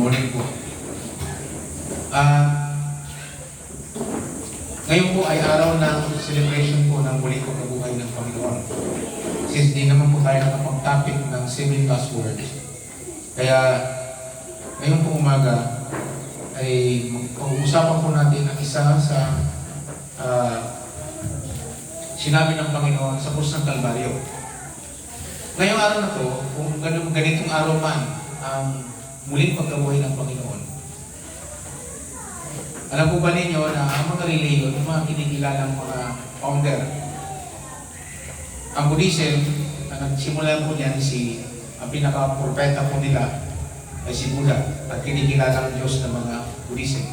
morning po. Ngayon po ay araw ng celebration po ng muling pagkabuhay ng Panginoon. Since di naman po tayo nakapag-topic ng 7 last words, kaya ngayon po umaga ay pag-uusapan po natin ang isa sa sinabi ng Panginoon sa krus ng Kalbaryo. Ngayong araw na to, kung ganitong araw man ang muling pagkabuhay ng Panginoon, alam po ba ninyo na ang mga reliyon, yung mga kinikilalang mga founder, ang Buddhism, ang nagsimula po niyan ang pinaka-propeta po nila ay si Buddha at kinikilalang Diyos ng mga Buddhism.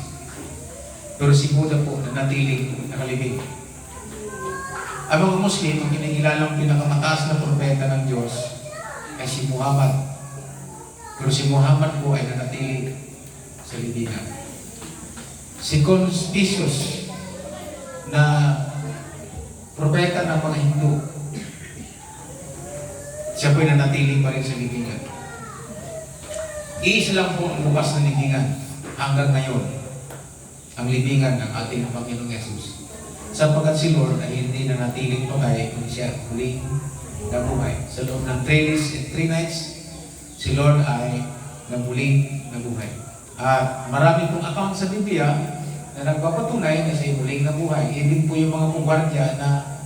Pero si Buddha po nanatiling nakalibing. Ang mga Muslim, ang kinikilalang pinakamataas na propeta ng Diyos ay si Muhammad. Pero si Muhammad po ay nanatiling sa libingan. Si Confucius na propeta ng mga Hindu, siya po ay nanatiling pa rin sa libingan. Iisa lang po ang bukas na libingan hanggang ngayon, ang libingan ng ating Panginoong Yesus. Sapagkat si Lord ay hindi nanatiling patay, kundi siya muling nabuhay. Sa loob ng 3 days and 3 nights, si Lord ay muling nabuhay. At marami pong account sa Biblia na nagpapatunay na siya muling nabuhay. Ibig po yung mga pugwardya na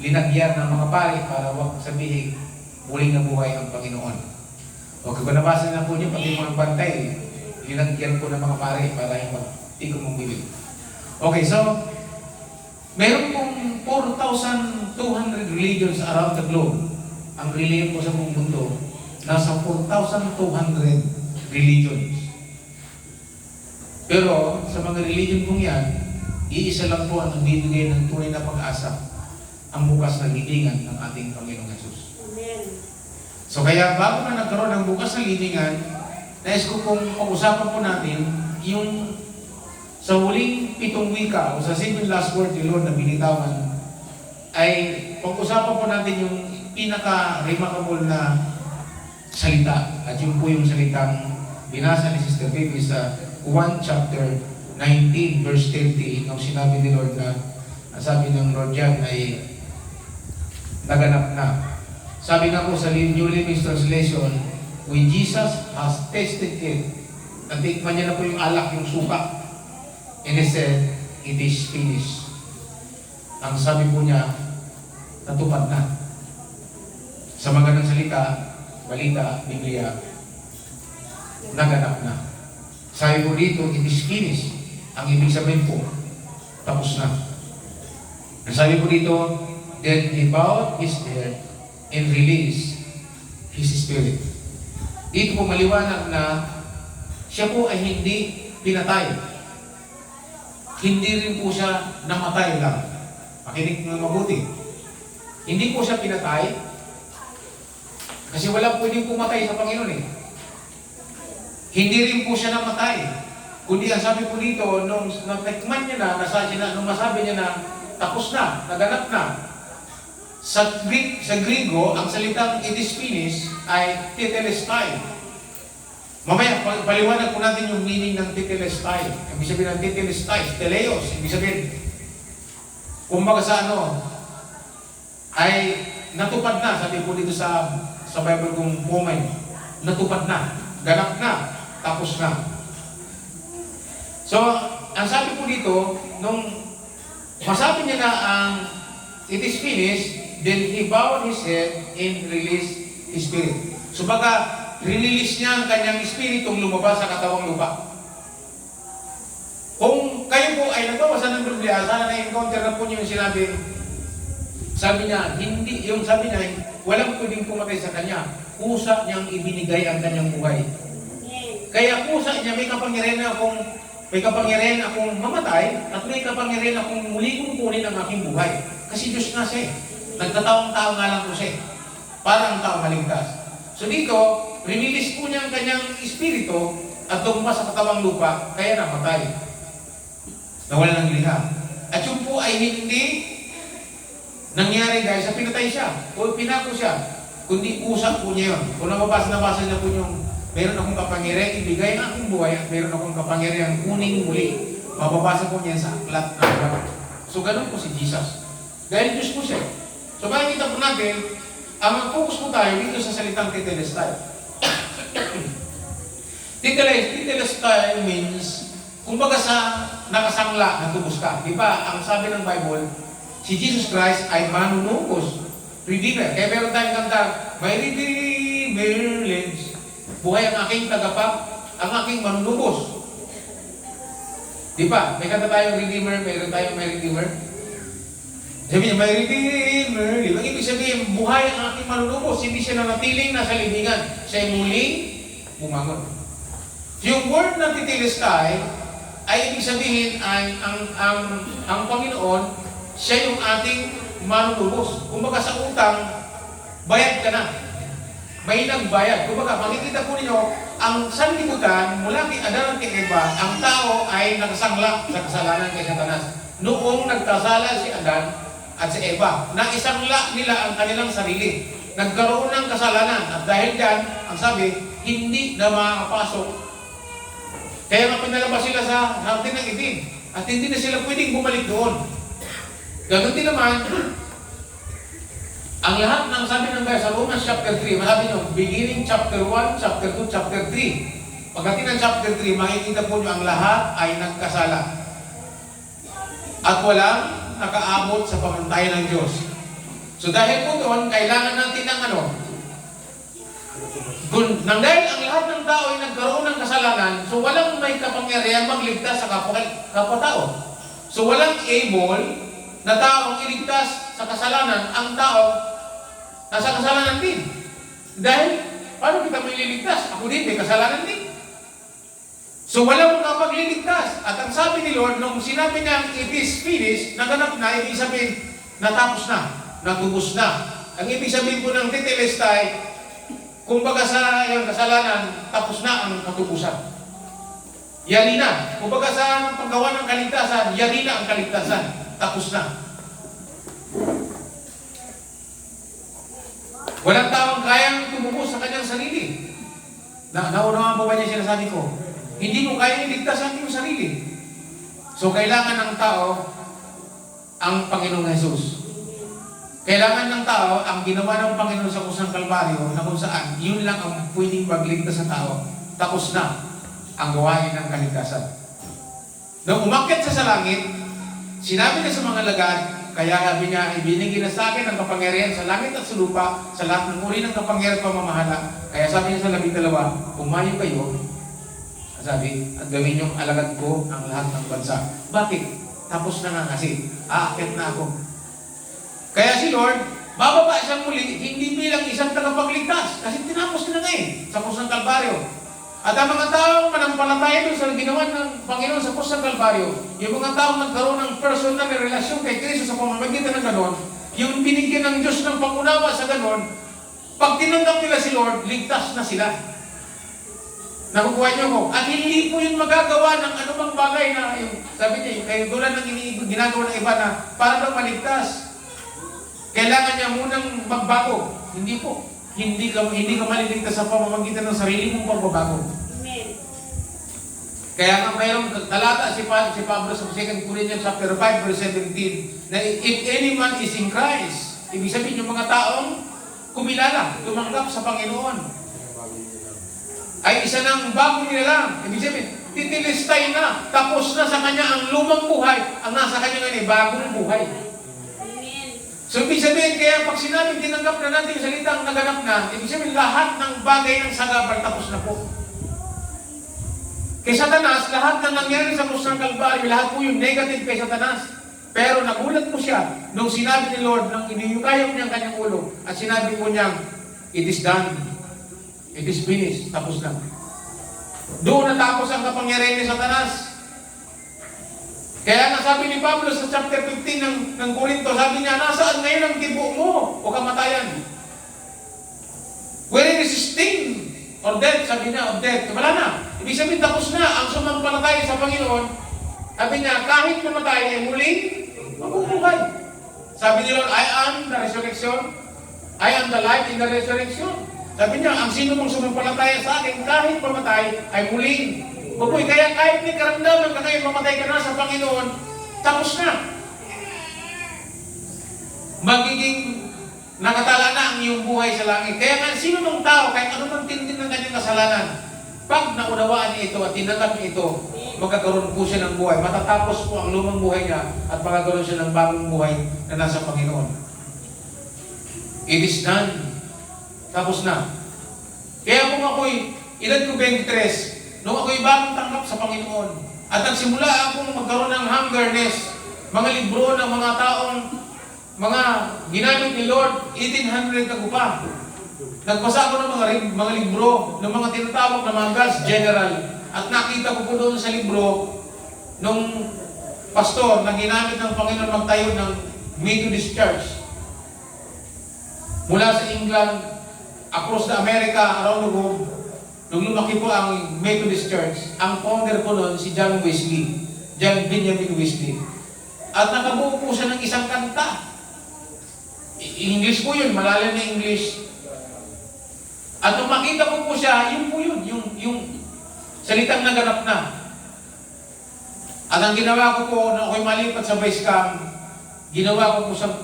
linagyan ng mga pari para wag sabihin muling nabuhay ang Panginoon. O kung nabasa na po niyo, pati mga bantay, linagyan po ng mga pari para hindi ko mong Okay, so meron pong 4,200 religions around the globe. Ang religion po sa buong mundo, nasa 4,200 religions. Pero sa mga religion pong yan, iisa lang po ang nagbibigay ng tunay na pag-asa, ang bukas na libingan ng ating Panginoong Yesus. Amen. So kaya bago na nagkaroon ng bukas na libingan, nais ko pong pag-usapan po natin yung sa huling 7 wika o sa 7 last word ni Lord na binitawan, ay pag-usapan po natin yung pinaka-remarkable na salita. At yun po yung salitang binasa ni Sister Baby sa 1 chapter 19 verse 30 nung sinabi ni Lord na sabi ng Lord yan ay naganap na. Sabi nga po sa New Living Translation, when Jesus has tasted it, natikman niya na po yung alak, yung suka, and he said, it is finished. Ang sabi po niya, natupad na. Sa mga ng salita, balita, Biblia, naganap na. Sabi po dito, it is finished. Ang ibig sabihin po, tapos na. Ang sabi po dito, then he bowed his head and released his spirit. Dito po maliwanag na siya po ay hindi pinatay. Hindi rin po siya namatay lang. Makinig ng mabuti. Hindi po siya pinatay kasi walang pwedeng pumatay sa Panginoon eh. Hindi rin po siya namatay. Kundi ang sabi po dito, nung natikman niya na, nung masabi niya na tapos na, naganap na. Sa Griego, ang salitang it is finished ay tetelestai. Mamaya, paliwanag po natin yung meaning ng tetelestai. Ibig sabihin ng tetelestai, teleos. Ibig sabihin, kumbaga sa ay natupad na. Sabi po dito sa Bible kong Pumay, natupad na, ganap na, tapos na. So, ang sabi po dito, nung masabi niya na ang it is finished, then he bowed his head and released his spirit. So, baka release niya ang kanyang espiritong lumabas sa katawang lupa. Kung kayo po ay nagbabasa ng Biblia, sana na-encounter na po niyo yung sinabi, sabi niya, sabi niya, walang pwedeng pumatay sa kanya. Kusa niyang ibinigay ang kanyang buhay. Kaya kusa niya, may kapangyarihan akong mamatay, at may kapangyarihan akong muli kong kunin ang aking buhay. Kasi Diyos nga siya. Nagtatawang tao nga lang po siya. Parang tao maligtas. So dito, rinilis po niya ang kanyang espiritu at lumabas sa katawang lupa, kaya namatay. Nawala ng liha. At yun po ay hindi nangyari dahil sa pinatay siya o pinako siya, kundi usap po niya yun. Kung nababasa na po yung Meron akong kapangyarihan ibigay ang aking buhay at meron akong kapangyarihan kuning muli. Mababasa po niya sa aklat ng Abraham. So ganun po si Jesus. Dahil Diyos po siya. So makikita po natin, ang focus po tayo dito sa salitang tetelestai. Tetelestai means, kumbaga sa nakasangla na tubos ka. Di ba, ang sabi ng Bible, si Jesus Christ ay manunubos, Redeemer. Kaya meron tayong kanta, may Redeemer lives. Buhay ang aking tagapag, ang aking manunubos. Di ba? May kanta tayong Redeemer, mayroon tayong may Redeemer. Sabi niya, may Redeemer. Ang ibig sabihin, buhay ang aking manunubos. Hindi siya nanatiling nasa libingan. Siya ay muling bumangon. Yung word na tetelestai ay ibig sabihin ay ang Panginoon, siya yung ating manunubos. Kumbaga sa utang, bayad ka na. May nagbayad. Kumbaga, makikita po ninyo, ang sanlibutan, mula kay Adan at kay Eva, ang tao ay nakasangla sa kasalanan kay Satanas. Noong nagkasala si Adan at si Eva, naisangla nila ang kanilang sarili. Nagkaroon ng kasalanan. At dahil dyan, ang sabi, hindi na makakapasok. Kaya nga pinalabas sila sa Hardin ng Eden. At hindi na sila pwedeng bumalik doon. Ganun din naman, ang lahat ng sabi ng Diyos sa Romans chapter 3, masabi nyo, beginning chapter 1, chapter 2, chapter 3. Pagdating ng chapter 3, makikita po nyo ang lahat ay nagkasala. At walang nakaabot sa pamantayan ng Diyos. So dahil po doon, kailangan natin ng ano? Nang dahil ang lahat ng tao ay nagkaroon ng kasalanan, so walang may kapangyarihan magligtas sa kapwa-tao. So walang able na taong iligtas sa kasalanan, ang tao nasa kasalanan din. Dahil, paano kita may liligtas? Ako din, may kasalanan din. So, walang makapagliligtas. At ang sabi ni Lord, nung sinabi niya, it is finished, naganap na, ibig sabihin, natapos na, natubos na. Ang ibig sabihin po ng tetelestai, kumbaga sa iyong kasalanan, tapos na ang katubusan. Yari na. Kumbaga sa paggawa ng kaligtasan, yari na ang kaligtasan. Tapos na. Walang taong kayang tumubos sa kanyang sarili. Naunawaan mo ba niya sinasabi ko? Hindi mo kayang iligtas ang iyong sarili. So, kailangan ng tao ang Panginoong Jesus. Kailangan ng tao ang ginawa ng Panginoon sa kusang Kalbaryo na kung saan, yun lang ang pwedeng magligtas sa tao. Tapos na ang gawain ng kaligtasan. Nung umakyat siya sa langit, sinabi niya sa mga lagad, kaya sabi niya, ibinigay na sa akin ang kapangyarihan sa langit at sa lupa, sa lahat ng uri ng kapangyarihan at pamamahala. Kaya sabi niya sa 12, umayo kayo, sabi, at gawin niyong alagad ko ang lahat ng bansa. Bakit? Tapos na nga kasi, aakyat na ako. Kaya si Lord, bababa siya muli, hindi bilang isang tagapagligtas, kasi tinapos na nga sa krus ng Kalbaryo. At ang mga taong manampalataya doon sa ginawa ng Panginoon sa krus ng Kalbaryo, yung mga taong nagkaroon ng personal na relasyon kay Kristo sa pamamagitan ng ganon, yung binigyan ng Diyos ng pangunawa sa ganon, pag tinanggap nila si Lord, ligtas na sila. Nakukuha niyo ko. At hindi po yun magagawa ng anumang bagay na, yung, sabi niya, kayo tulad ng ginagawa ng iba na para daw maligtas. Kailangan niya munang magbago. Hindi po. Hindi ka maliligtas sa pamamagitan ng sarili mong pagbabago. Amen. Kaya nga mayroong talata si Pablo sa 2 Corinthians chapter 5 verse 17 na if any man is in Christ, ibig sabihin yung mga taong kumilala, tumanggap sa Panginoon, ay isa ng bago nila lang. Ibig sabihin, titilistay na, tapos na sa kanya ang lumang buhay, ang nasa kanya ngayon ay bagong buhay. So, ibig sabihin, kaya pag sinabing tinanggap na natin yung salitang naganap na, ibig sabihin, lahat ng bagay ng sagabal tapos na po. Kay Satanas, lahat ng nangyari sa krus ng Kalbaryo, lahat po yung negative kay Satanas. Pero nagulat po siya nung sinabi ni Lord, nang iniyukayam niya ang kanyang ulo, at sinabi po niya, it is done. It is finished. Tapos na. Doon natapos ang kapangyarihan ni Satanas. Kaya nga sabi ni Pablo sa chapter 15 ng Corinto, sabi niya, nasaan ngayon ang tibo mo o kamatayan? Where is sting or death? Sabi niya, of death. Wala na. Ibig sabihin, tapos na ang sumampalataya sa Panginoon. Sabi niya, kahit namatay ay muling mabubuhay. Sabi ni Lord, I am the resurrection. I am the life in the resurrection. Sabi niya, ang sino mong sumampalataya sa akin, kahit mamatay, ay muling bubuhay. Kaya kahit may karamdaman ka ngayon, mamatay ka na sa Panginoon, tapos na. Magiging nakatala na ang iyong buhay sa langit. Kaya nga, sino mong tao, kahit ano mang tindi ng kanyang kasalanan, pag naunawaan niya ito at tinanggap niya ito, magkakaroon po siya ng buhay. Matatapos po ang lumang buhay niya at magkakaroon siya ng bagong buhay na nasa Panginoon. It is done. Tapos na. Kaya kung ako'y, edad ko 23, nung ako'y bagong tanggap sa Panginoon, at nagsimula akong magkaroon ng hungerness, mga libro ng mga taong, mga ginamit ni Lord, 1800 ako pa. Nagbasa ako ng mga libro, ng mga tinatawag na mga God's General, at nakita ko po doon sa libro, nung pastor na ginamit ng Panginoon magtayo ng Methodist Church, mula sa England, across the America, around the globe, nung lumaki po ang Methodist Church, ang founder po noon si John Wesley, John Benjamin Wesley. At nakabuo po siya ng isang kanta. English po yun, malalim na English. At nung makita ko po siya, yun po yun, yung salitang naganap na. At ang ginawa ko po, nung ako'y malipat sa base camp, ginawa ko po siyang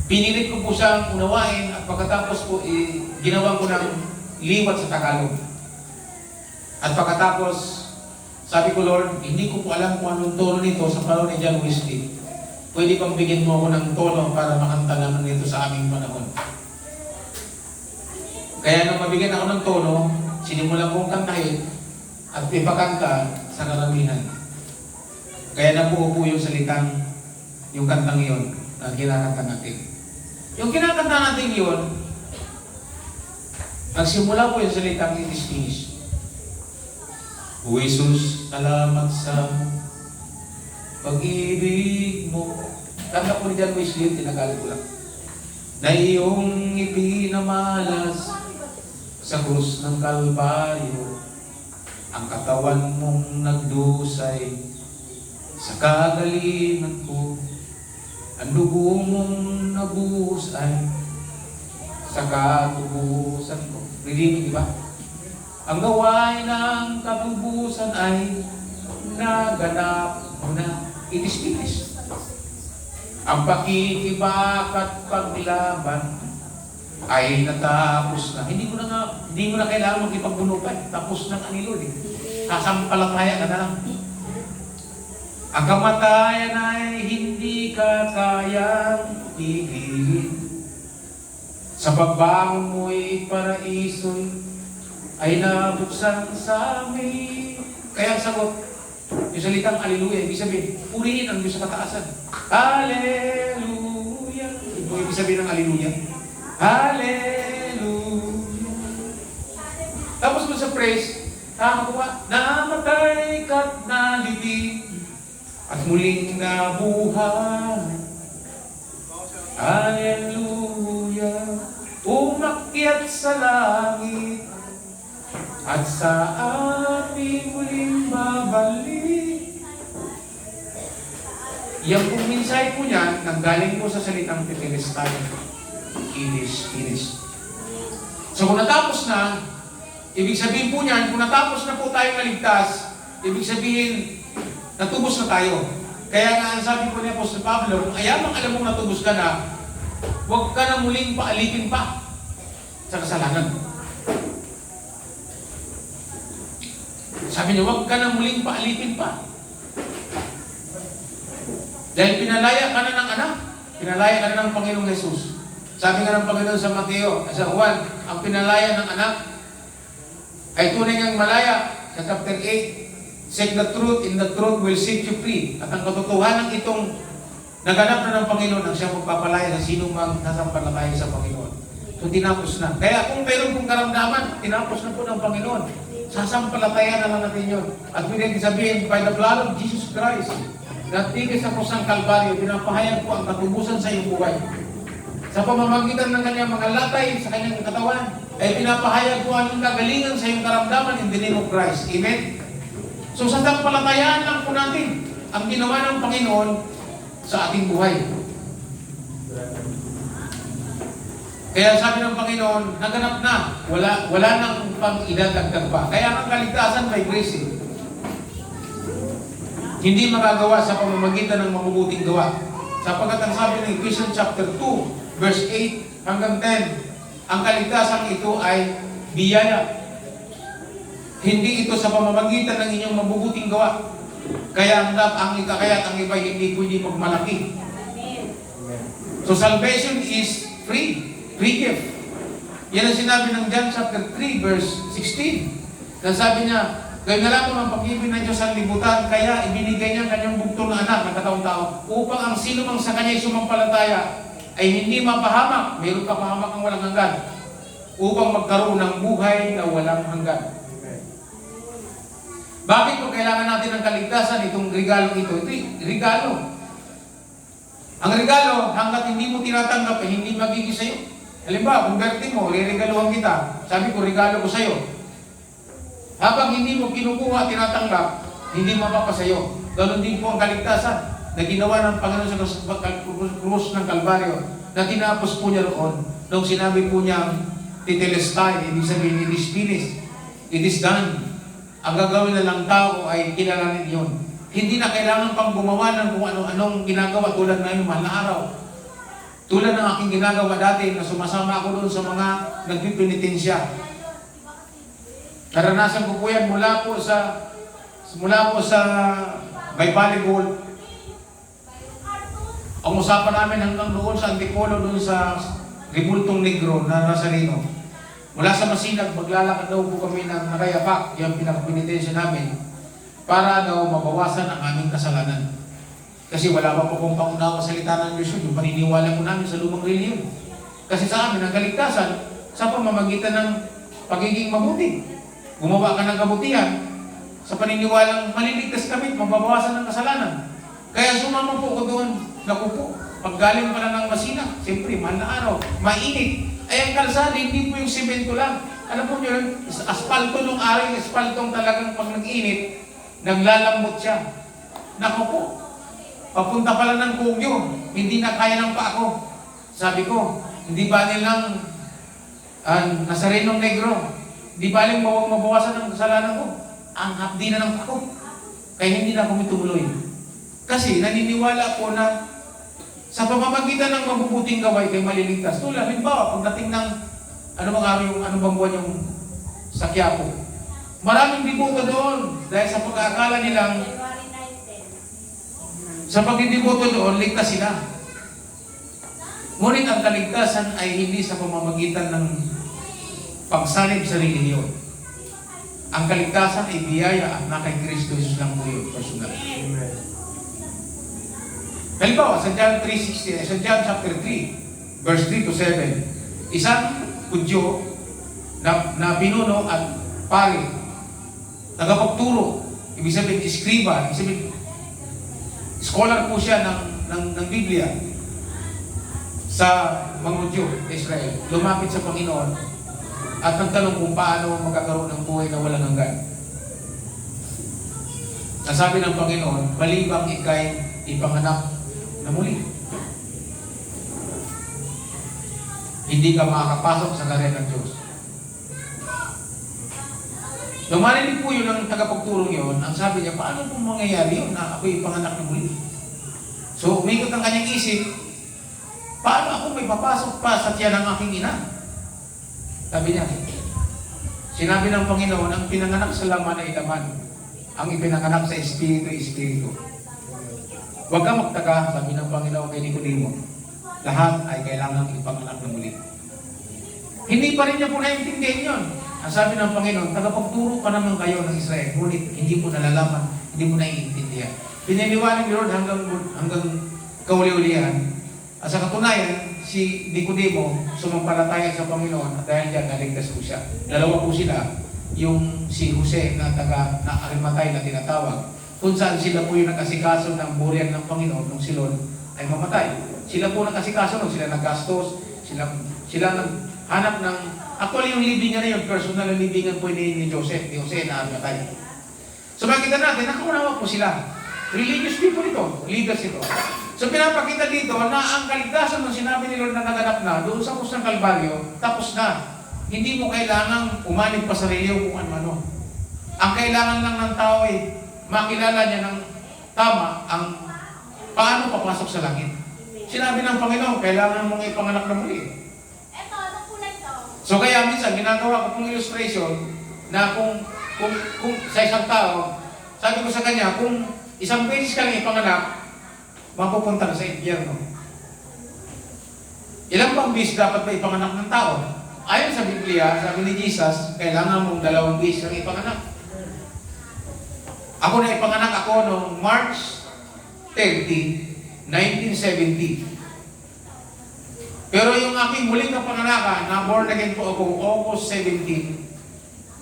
pinilit ko po siyang unawain at pagkatapos po, ginawa ko ng liwat sa Tagalog. At pagkatapos, sabi ko, Lord, hindi ko po alam kung anong tono nito sa panahon ni John Wesley. Pwede bang bigyan mo ako ng tono para makanta naman nito sa aming panahon. Kaya nung mabigyan ako ng tono, sinimulan kong kantahin at ipakanta sa karamihan. Kaya nabuo po yung salitang, yung kantang iyon na kinakanta natin. Yung kinakanta natin yun, nagsimula po yung salitang it is finished. O Jesus, salamat sa pag-ibig mo. Kanta po ni John Wesley, tinagalog ko lang. Na iyong ipinamalas sa krus ng Kalbaryo, ang katawan mong nagdusay sa kagalingan ko. Ang dugo mong nabuhos ay sa katubusan ko. Rinig, di ba? Ang gawain ng katubusan ay naganap mo na. It is finished. Ang pakikibak at paglaban ay natapos na. Hindi mo na kailangan magipagbunutan. Tapos na ang Lord. Kasampalataya ka na lang. Ang kamatayan ay hindi ka kayang pigilin. Sa pagbangon mo'y paraiso'y ay nabuksan sa amin. Kaya ang sagot, yung salitang Alleluia, ibig sabihin, purihin ang Diyos sa kataasan. Alleluia. Ibig sabihin ng Alleluia. Alleluia. Tapos mo sa praise, namatay ka't nalibig at muling nabuhay. Hallelujah. Umakyat sa langit at sa ating muling babalik. Yang kung minsay po niyan, nanggaling po sa salitang Tetelestai. It is finished. So kung natapos na, ibig sabihin po niyan, kung natapos na po tayong naligtas, ibig sabihin, natubos na tayo. Kaya nga ang sabi po ni Apostol Pablo, kung ayamang alam mong natubos ka na, huwag ka na muling paalipin pa sa kasalanan. Sabi niya, huwag ka na muling paalipin pa. Dahil pinalaya ka na ng anak, pinalaya ka na ng Panginoong Jesus. Sabi nga ng Panginoon sa Mateo, sa Juan, ang pinalaya ng anak ay tunay ngang malaya. Sa chapter 8, seek the truth, and the truth will set you free. At ang katotohanan itong naganap na ng Panginoon ang siyang magpapalaya sa sino mang nasampalataya sa Panginoon. So, tinapos na. Kaya kung mayroon pong karamdaman, tinapos na po ng Panginoon. Sasampalataya na lang natin yun. At pwede sabihin, by the blood of Jesus Christ, natigil sa kusang Kalbaryo, pinapahayag po ang katubusan sa iyong buhay. Sa pamamagitan ng kanyang mga latay sa kanyang katawan, ay pinapahayag po ang kagalingan sa iyong karamdaman in the name of Christ. Amen? So, sasampalatayaan lang po natin ang ginawa ng Panginoon sa ating buhay. Kaya sabi ng Panginoon, naganap na. Wala nang pang idadagdag pa. Kaya ang kaligtasan by grace. Hindi magagawa sa pamamagitan ng mabubuting gawa. Sapagkat ang sabi ng Ephesians chapter 2, verse 8 hanggang 10, ang kaligtasan ito ay biyaya. Hindi ito sa pamamagitan ng inyong mabubuting gawa. Kaya ang iba hindi pwede magmalaki. So salvation is free gift. Yan ang sinabi ng John chapter 3 verse 16. Na sabi niya, gawin na lang ang pag-ibig ng Diyos ang libutan, kaya ibinigay niya ang kanyang bugtong na anak na kataong tao upang ang sino mang sa kanya sumampalataya ay hindi mapahamak, mayroon ka pahamak ang walang hanggan, upang magkaroon ng buhay na walang hanggan. Bakit po kailangan natin ng kaligtasan itong regalo ito? Ito regalo. Ang regalo, hanggat hindi mo tinatanggap, ay hindi magiging sa'yo. Halimbawa, kung birthday mo, re-regaluhan kita. Sabi ko, regalo ko sa'yo. Habang hindi mo kinukuha, tinatanggap, hindi mapapasayo. Ganon din po ang kaligtasan na ginawa ng Panginoon sa krus ng Kalbaryo na tinapos po niya roon nung sinabi po niya Tetelestai, ibig sabihin, it is finished. It is done. Ang gagawin na lang tao ay kilalanin yun. Hindi na kailangan pang gumawa ng kung ano-anong ginagawa tulad na yung mahal na araw. Tulad ng aking ginagawa dati na sumasama ako doon sa mga nagpipinitensya. Karanasan ko po yan mula po sa may volleyball. Ang usapan namin hanggang doon sa Antipolo, doon sa Ribultong Negro na Nazareno. Mula sa Masinag, maglalakad daw po kami ng Nakayapak, yung pinakapinitensya namin, para daw mabawasan ang aming kasalanan. Kasi wala pa po kung pangunawa salita ng Diyos yun, yung paniniwala po namin sa lumang reliyon. Kasi sa amin, ang kaligtasan, sa pamamagitan ng pagiging mabuti. Gumawa ka ng kabutihan, sa paniniwalang maliligtas kami, mababawasan ng kasalanan. Kaya sumama po ko doon, naku po, pag galing pala ng Masina, siyempre, mahal na araw, mainit. Ay, ang kalsada, hindi po yung simento lang. Alam po nyo, asfalto nung aring, asfaltong talagang pag nag-init, naglalambot siya. Naku po, papunta pala ng Kugyo, hindi na kaya ng pa ako. Sabi ko, hindi ba nilang Nazarenong Negro, di ba aling mabawasan ng kasalanan ko? Ang hapdi na ng pa ko. Kaya hindi na ako tumuloy. Kasi naniniwala po na sa pamamagitan ng mabubuting gawain kay maliligtas. Tulad, halimbawa, pagdating ng ano bang buwan yung sa Quiapo. Maraming diboto doon dahil sa pag-aakala nilang sa pagdidiboto doon, ligtas sila. Ngunit ang kaligtasan ay hindi sa pamamagitan ng pagsalib sa relihiyon. Ang kaligtasan ay biyaya at na kay Kristo Jesus lang po yun, personal. Amen. Halimbawa, sa John 3:16, sa John chapter 3, verse 3 to 7, isang Hudyo na binuno at pari, tagapagturo, ibig sabihin, iskriba, ibig sabihin, scholar po siya ng Biblia sa mga Hudyo, Israel, lumapit sa Panginoon at nagtanong kung paano magkakaroon ng buhay na walang hanggan. Nasabi ng Panginoon, malibang ikay ipanganak na muli. Hindi ka makakapasok sa karya ng Diyos. Nung marinig po yun ng tagapagturong yun, ang sabi niya, paano kung mangyayari yun na ako'y ipanganak na muli? So, umikot ang kanyang isip, paano ako may papasok pa sa tiyan ng aking ina? Sabi niya, sinabi ng Panginoon, ang pinanganak sa laman ay laman. Ang ipinanganak sa Espiritu, Espiritu. Huwag ka magtaka, sabi ng Panginoon kay Nicodemo, lahat ay kailangan ipanganak na muli. Hindi pa rin niya po naintindihan yun. Ang sabi ng Panginoon, tagapagturo pa naman kayo ng Israel, ngunit hindi mo nalalaman, hindi mo naiintindihan. Pinaniwanan ni Lord hanggang kauli-ulihan. At sa katunayan, si Nicodemo sumampalataya sa Panginoon at dahil diyan naligtas po siya. Dalawa po sila, yung si Jose na Arimatay na tinatawag, kung saan sila po yung nagkasikaso ng burial ng Panginoon nung silon ay mamatay. Sila po nagkasikaso nung sila naggastos, sila naghanap ng, actually yung libingan na yun, personal na libingan po ni Jose na Arimatay. So makita natin, nakaunawa po sila. Religious people ito, leaders ito. So pinapakita dito na ang kaligtasan ng sinabi ni Lord na naganap na doon sa krus ng Kalbaryo, tapos na. Hindi mo kailangang umanig pa sa reliyo kung ano-ano. Ang kailangan lang ng tao ay makilala niya ng tama ang paano papasok sa langit. Sinabi ng Panginoon, kailangan mong ipanganak na muli. So kaya minsan, ginagawa ko pong illustration na kung sa isang tao, sabi ko sa kanya, kung isang beses ka lang ipanganak, mapupunta ka sa impyerno. Ilang bang beses dapat ba ipanganak ng tao? Ayon sa Biblia, sabi ni Jesus, kailangan mong 2 beses kang ipanganak. Ako na ipanganak ako noong March 30, 1970. Pero yung aking muling kapanganakan, na born again po ako August 17,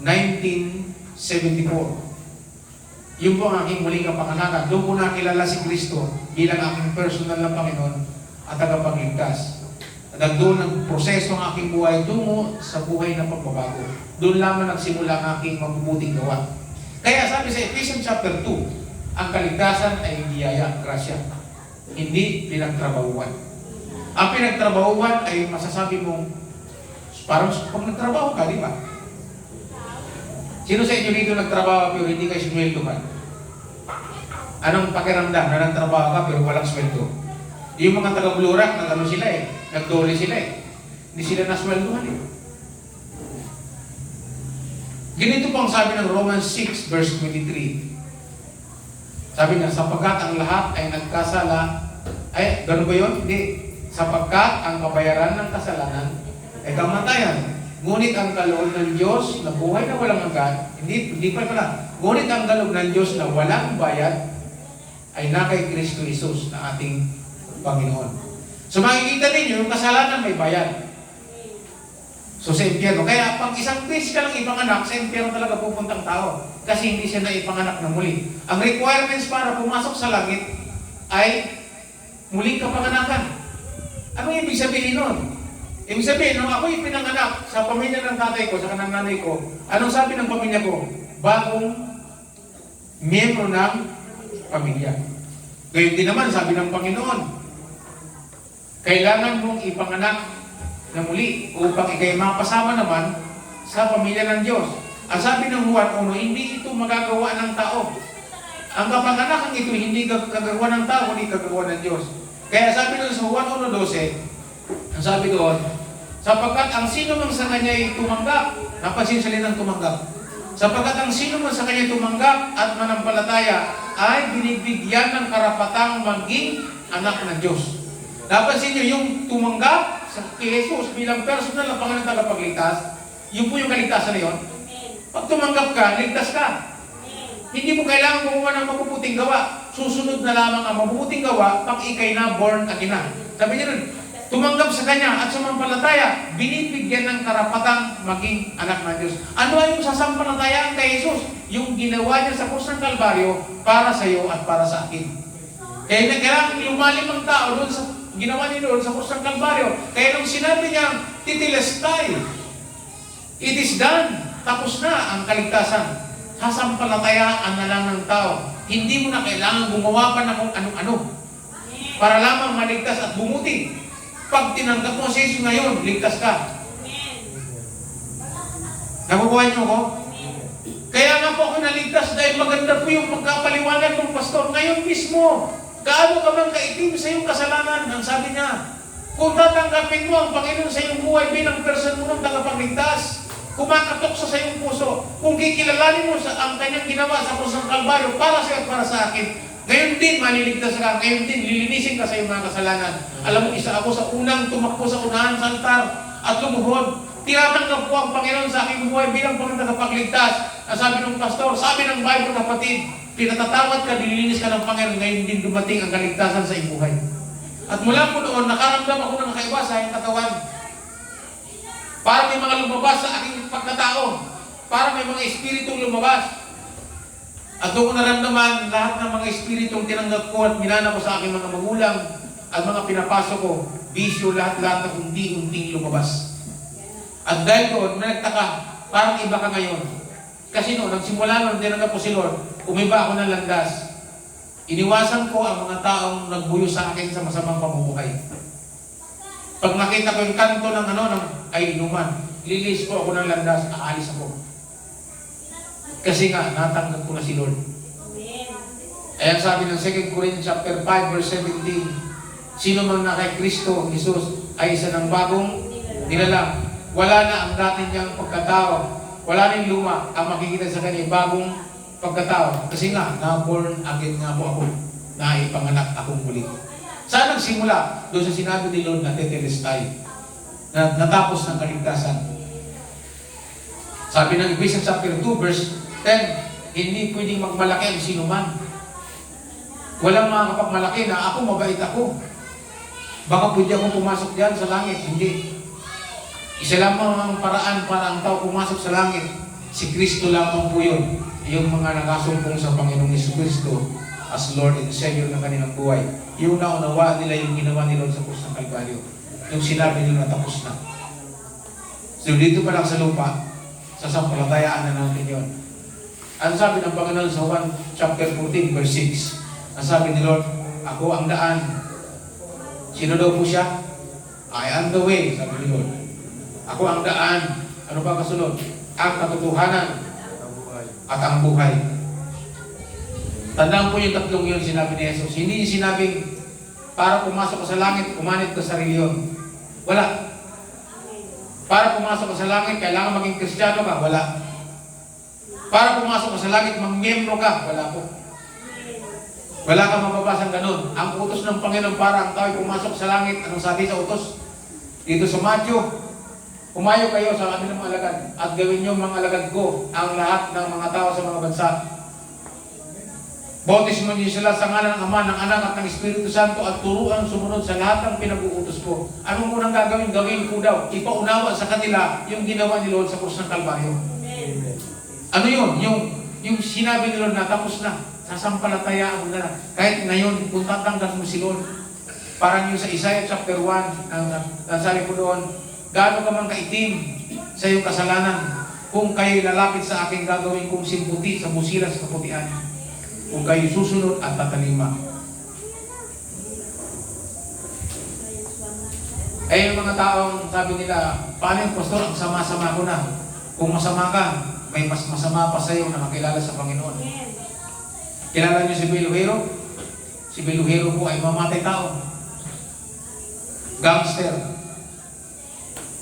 1974. Yun po ang aking muling kapanganakan. Doon ko nakilala si Kristo bilang aking personal na Panginoon at tagapagligtas. At doon ang proseso ng aking buhay tungo sa buhay na pagbabago. Doon lamang nagsimula ang aking mabubuting gawa. Kaya sabi sa Ephesians chapter 2, ang kaligtasan ay biyaya, grasya. Hindi pinagtrabahuan. Ang pinagtrabahuan ay masasabi mong, parang pag nagtrabaho ka, di ba? Sino sa inyo dito nagtrabaho pero hindi kayo sweldohan? Anong pakiramdam na nagtrabaho ka pero walang sweldo? Yung mga taga-Blurak, nag-ano sila nagdole sila Hindi sila nasweldohan Ganito po ang sabi ng Romans 6 verse 23. Sabi niya, sapagkat ang lahat ay nagkasala, gano'n ba yun? Hindi. Sapagkat ang kabayaran ng kasalanan ay kamatayan. Ngunit ang kaloob ng Diyos na buhay na walang hanggan, hindi pa pala. Ngunit ang kaloob ng Diyos na walang bayad ay na kay Kristo Jesus na ating Panginoon. So makikita ninyo, yung kasalanan may bayad. So sa impyerno. Kaya pag isang beses ka lang ipanganak, sa impyerno talaga pupuntang tao. Kasi hindi siya na ipanganak na muli. Ang requirements para pumasok sa langit ay muling kapanganakan. Ano ibig sabihin nun? Ibig sabihin, nung ako ipinanganak sa pamilya ng tatay ko, sa kanang nanay ko, anong sabi ng pamilya ko? Bagong miyembro ng pamilya. Gayun din naman, sabi ng Panginoon, kailangan mong ipanganak na muli upang ikay mapasama naman sa pamilya ng Diyos. Ang sabi ng Juan 1, hindi ito magagawa ng tao. Ang kapanganakan ito hindi gagawa ng tao, hindi gagawa ng Diyos. Kaya sabi doon sa Juan 1:12, ang sabi doon, sapagkat ang sino man sa kanya ay tumanggap, napansin sa linang tumanggap, sapagkat ang sino man sa kanya tumanggap at manampalataya ay binibigyan ng karapatang maging anak ng Diyos. Napansin nyo, yung tumanggap sa Jesus bilang personal na Panginoon tagapagligtas, yun po yung kaligtasan na yun. Pag tumanggap ka, ligtas ka. Hindi mo kailangan gumawa ng mabubuting gawa. Susunod na lamang ang mabubuting gawa pag ikay na born again na. Sabi niya rin, tumanggap sa Kanya at sumampalataya, binibigyan ng karapatang maging anak ng Diyos. Ano ay yung sasampalatayaan kay Jesus? Yung ginawa niya sa krus ng Kalbaryo para sa iyo at para sa akin. Kaya kailangan lumalim ang tao doon sa ginawa niya doon sa krus ng Kalbaryo. Kaya nung sinabi niya, titilestay, it is done, tapos na ang kaligtasan. Sasampalatayaan na lang ng tao. Hindi mo na kailangan gumawa pa ng anong-ano para lamang maligtas at bumuti. Pag tinanggap mo si Jesus ngayon, ligtas ka. Nabubuhay niyo ko? Kaya nga po ako naligtas dahil maganda po yung pagkapaliwanag ng pastor. Ngayon mismo, gaano ka bang kaitim sa iyong kasalanan? Ang sabi niya, kung tatanggapin mo ang Panginoon sa iyong buhay bilang person mo ng tagapagligtas, kumakatok sa iyong puso. Kung kikilalanin mo ang kanyang ginawa sa krus ng Kalbaryo para sa iyo at para sa akin, ngayon din maliligtas ka, ngayon din lilinisin ka sa iyong mga kasalanan. Alam mo, isa ako sa unang tumakbo sa unahan sa altar at lumuhod. Tinatanggap ko ang Panginoon sa aking buhay bilang Panginoon tagapagligtas. Ang sabi ng pastor, sabi ng Bible, kapatid, pinatatawad ka, nililinis ka ng Panginoon, ngayon din dumating ang kaligtasan sa iyong buhay. At mula po noon, nakaramdam ako ng kakaiba sa aking katawan. Para may mga lumabas sa aking pagkatao. Para may mga espiritong lumabas. At doon ko naramdaman lahat ng mga espiritong tinanggap ko at minana ko sa aking mga magulang at mga pinapasok ko, bisyo lahat-lahat na unti-unting lumabas. At dahil doon, nagtaka, parang iba ka ngayon. Kasi noon, nagsimula noon, tinanggap ko si Lord, umiba ako ng landas. Iniwasan ko ang mga taong nagbuyo sa akin sa masamang pamumuhay. Pag nakita ko yung kanto ng ay inuman, lilis ko ako ng landas, aalis ako. Kasi nga, natanggap ko na si Lord. Ayan sabi ng 2 Corinthians chapter 5 verse 17, sino man na kay Kristo, Jesus, ay isa ng bagong nilala. Wala na ang dati niyang pagkatao. Wala na yung luma. Ang makikita sa kanya, bagong pagkatao. Kasi nga, na-born again nga po ako. Naipanganak akong muli. Saan nagsimula? Doon sa sinabi ni Lord na tetelestai. Na natapos ng kaligtasan. Sabi ng Ephesians chapter 2 verse 10, hindi pwedeng magmalaki ang sino man. Walang makakapagmalaki na ako, mabait ako. Baka pwede akong pumasok diyan sa langit. Hindi. Isa lamang ang paraan para ang tao pumasok sa langit. Si Kristo lamang po yun. Yung mga nakasumpong sa Panginoong Kristo as Lord and Savior ng kanilang buhay. Yung naunawa nila yung ginawa ni Lord sa krus ng Kalbaryo. Yung sinabi nila na tapos na. So dito pa lang sa lupa, sasampalatayaan na natin yun. Ang sabi ng Panginoon sa Juan chapter 14 verse 6, ang sabi ni Lord, ako ang daan. Sino daw po siya? I am the way, sabi ni Lord. Ako ang daan. Ano ba kasunod? Ang katotohanan at ang buhay. Tandaan po yung tatlong yun sinabi ni Jesus. Hindi yung sinabing para pumasok ka sa langit, umanit ka sa reliyon. Wala. Para pumasok ka sa langit, kailangan maging Kristiyano ka? Wala. Para pumasok ka sa langit, mag-miyembro ka? Wala po. Wala kang mababasang ganun. Ang utos ng Panginoon para ang tao pumasok sa langit, anong sabi sa utos? Dito sa Matthew, umayo kayo sa kanilang mga alagad at gawin niyo mga alagad ko ang lahat ng mga tao sa mga bansa. Bautismo niyo sila sa ngalan ng Ama, ng Anak at ng Espiritu Santo at turuan sumunod sa lahat ng pinag-uutos ko. Anong unang gagawin? Gawin ko daw. Ipaunawa sa kanila yung ginawa ni Lord sa krus ng Kalbaryo. Ano yun? Yung sinabi ni Lord na tapos na. Sasampalatayaan mo na. Kahit ngayon, kung tatanggal mo si Lord. Parang yung sa Isaiah chapter 1, ang sabi ko doon, gaano ka man kaitim sa iyong kasalanan, kung kayo lalapit sa akin, gagawin kong simputi sa busilas kaputian. Kung kayo susunod at tatalima. Eh yung mga taong sabi nila, paano yung pastor, ang sama-sama ko na. Kung masama ka, may mas masama pa sa iyo na makilala sa Panginoon. Kilala niyo si Beluhero? Si Beluhero po ay mamatay tao. Gangster.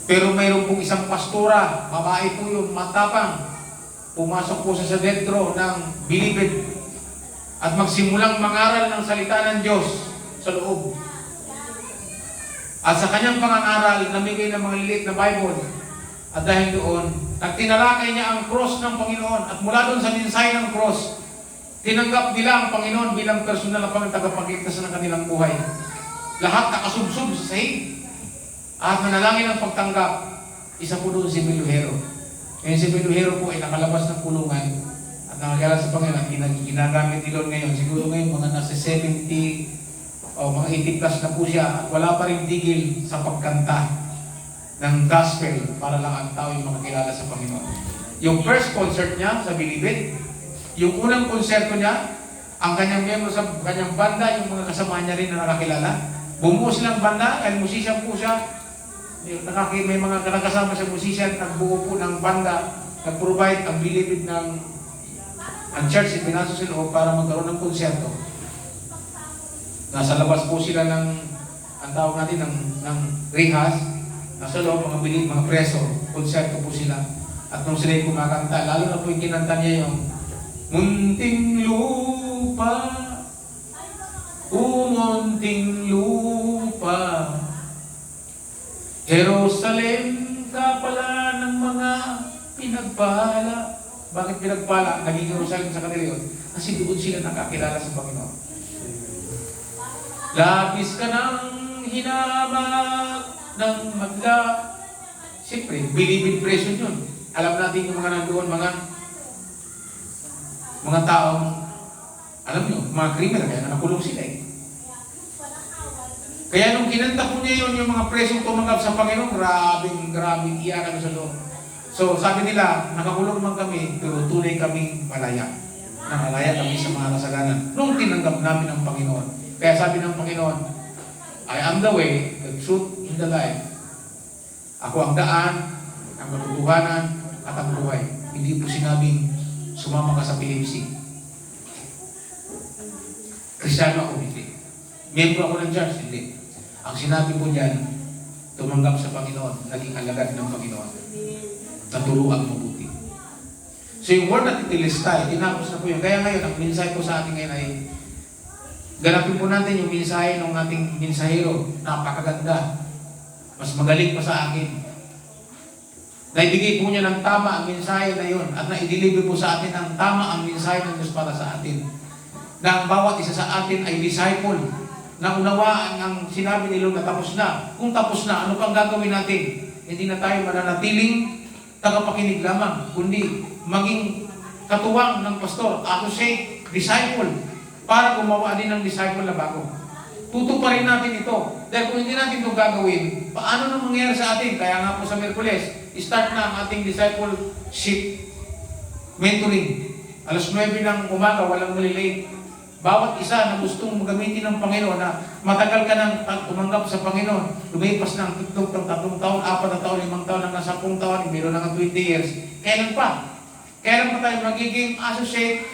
Pero mayroon pong isang pastora, babae po yun, matapang. Pumasok po siya sa dentro ng bilibid at magsimulang mangaral ng salita ng Diyos sa loob. At sa kanyang pangangaral, namigay ng mga lilit na Bible. At dahil doon, nagtinalakay niya ang cross ng Panginoon. At mula doon sa mensahe ng cross, tinanggap nila ang Panginoon bilang personal na tagapagligtas ng kanilang buhay. Lahat nakasubsob sa sahig. At manalangin ang pagtanggap. Isa po doon si Beluhero. Ngayon si Beluhero po ay nakalabas ng kulungan at nakakilala sa Panginoon. Ginagamit ni Lord ngayon. Siguro ngayon mga nasa 70 o mga 80 plus na po siya. At wala pa rin tigil sa pagkanta ng gospel para lang ang tao yung makakilala sa Panginoon. Yung first concert niya sa Bilibid, yung unang konserto niya, ang kanyang miyembro sa kanyang banda, yung mga kasama niya rin na nakakilala. Bumuo silang banda, ay musician po siya. May mga nakasama sa musician, nagbuo po ng banda, nag-provide ang Bilibid ng ang church, ipinasok sila para magkaroon ng konserto. Nasa labas po sila ng, ang tawag natin, ng rehas. Nasa loob, mga bilib, mga preso, konserto po sila. At nung sila'y kumakanta, lalo na po yung kinanta niya yung munting lupa, munting lupa, Jerusalem ka pala ng mga pinagpala. Bakit pinagpala? Naging Jerusalem sa kanila yun. Kasi doon sila nakakilala sa Panginoon. Labis ka ng hinamak ng magla. Siyempre, bilibid presyon yun. Alam natin yung mga nandoon, mga taong, alam nyo, mga criminal, kaya nakulong sila eh. Kaya nung kinanta po niya yun, yung mga presong tumanggap sa Panginoon, grabing iyakan sa loob. So sabi nila, nakakulong man kami, pero tunay kaming malaya. Nakalaya kami sa mga kasalanan nung tinanggap namin ang Panginoon. Kaya sabi ng Panginoon, I am the way, the truth, and the life. Ako ang daan, ang katotohanan, at ang buhay. Hindi po sinabing sumama ka sa PMC. Kristyano ako, hindi. Miyembro ako ng church, hindi. Ang sinabi po diyan, tumanggap sa Panginoon, naging alagad ng Panginoon. Natuluang mabuti. So yung word na titilistay, tinapos na po yun. Kaya ngayon, ang mensahe po sa atin ngayon ay ganapin po natin yung mensahe ng ating mensahero. Napakaganda. Mas magaling pa sa akin. Naibigay po niya ng tama ang mensahe na yun at naideliver po sa atin ang tama ang mensahe ng Diyos para sa atin. Na ang bawat isa sa atin ay disciple. Na unawaan ang sinabi ni Lord na tapos na. Kung tapos na, ano pang gagawin natin? Hindi na tayo mananatiling tagapakinig lamang, kundi maging katuwang ng pastor, associate, disciple, para gumawa din ng disciple na bago. Tutuparin natin ito. Dahil kung hindi natin ito gagawin, paano na mangyayari sa atin? Kaya nga po sa Miyerkules, start na ang ating discipleship mentoring. Alas 9 ng umaga, walang malilate. Bawat isa na gustong magamitin ng Panginoon na matagal ka nang tumanggap sa Panginoon, lumipas ng TikTok ng 3 taon, 4 na taon, 5 taon, hanggang 10 taon, meron na nga 20 years. Kailan pa? Kailan pa tayo magiging associate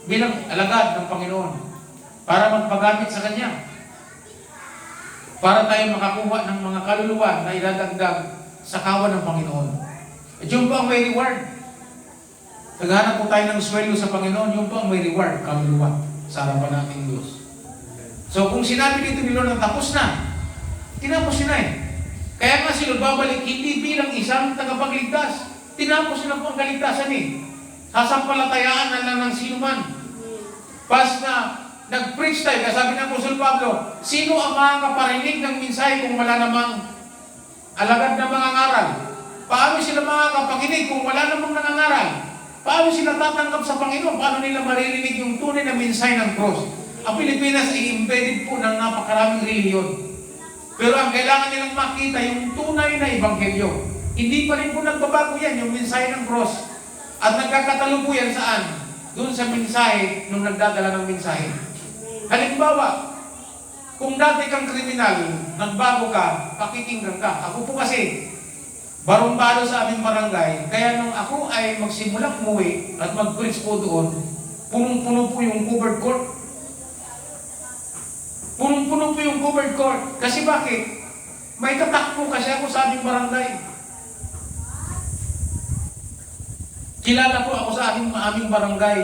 bilang alagad ng Panginoon para magpagamit sa Kanya? Para tayo makakuha ng mga kaluluwa na iladagdag sa kawan ng Panginoon. At yun po ang may reward. Naghanap po tayo ng sweldo sa Panginoon, yun po ang may reward, kaluluwa, sa harapan nating Diyos. So kung sinabi dito ni Lord na tapos na, tinapos na eh. Kaya nga si Lord babalik, hindi bilang isang tagapagligtas. Tinapos na po ang kaligtasan eh. Sasampalatayaan na lang ng sino man. Pas na nag-preach tayo, kaya sabi ng Apostol Pablo, sino ang makakaparinig ng mensahe kung wala namang alagad na mga ngaral? Paano sila makakapakinig kung wala namang nangangaral? Paano sila tatanggap sa Panginoon? Paano nila maririnig yung tunay na mensahe ng cross? Ang Pilipinas ay embedded po ng napakaraming reliyon. Pero ang kailangan nilang makita yung tunay na ebanghelyo. Hindi pa rin po nagbabago yan, yung mensahe ng cross. At nagkakatalo po yan saan? Doon sa mensahe nung nagdadala ng mensahe. Halimbawa, kung dati kang kriminal, nagbago ka, pakikinggan ka. Ako po kasi, barumbado sa aming barangay, kaya nung ako ay magsimulang umuwi at mag-preach po doon, punong-puno po yung covered court. Punong-puno po yung covered court. Kasi bakit? May tatakbo kasi ako sa aming barangay. Kilala po ako sa aming barangay.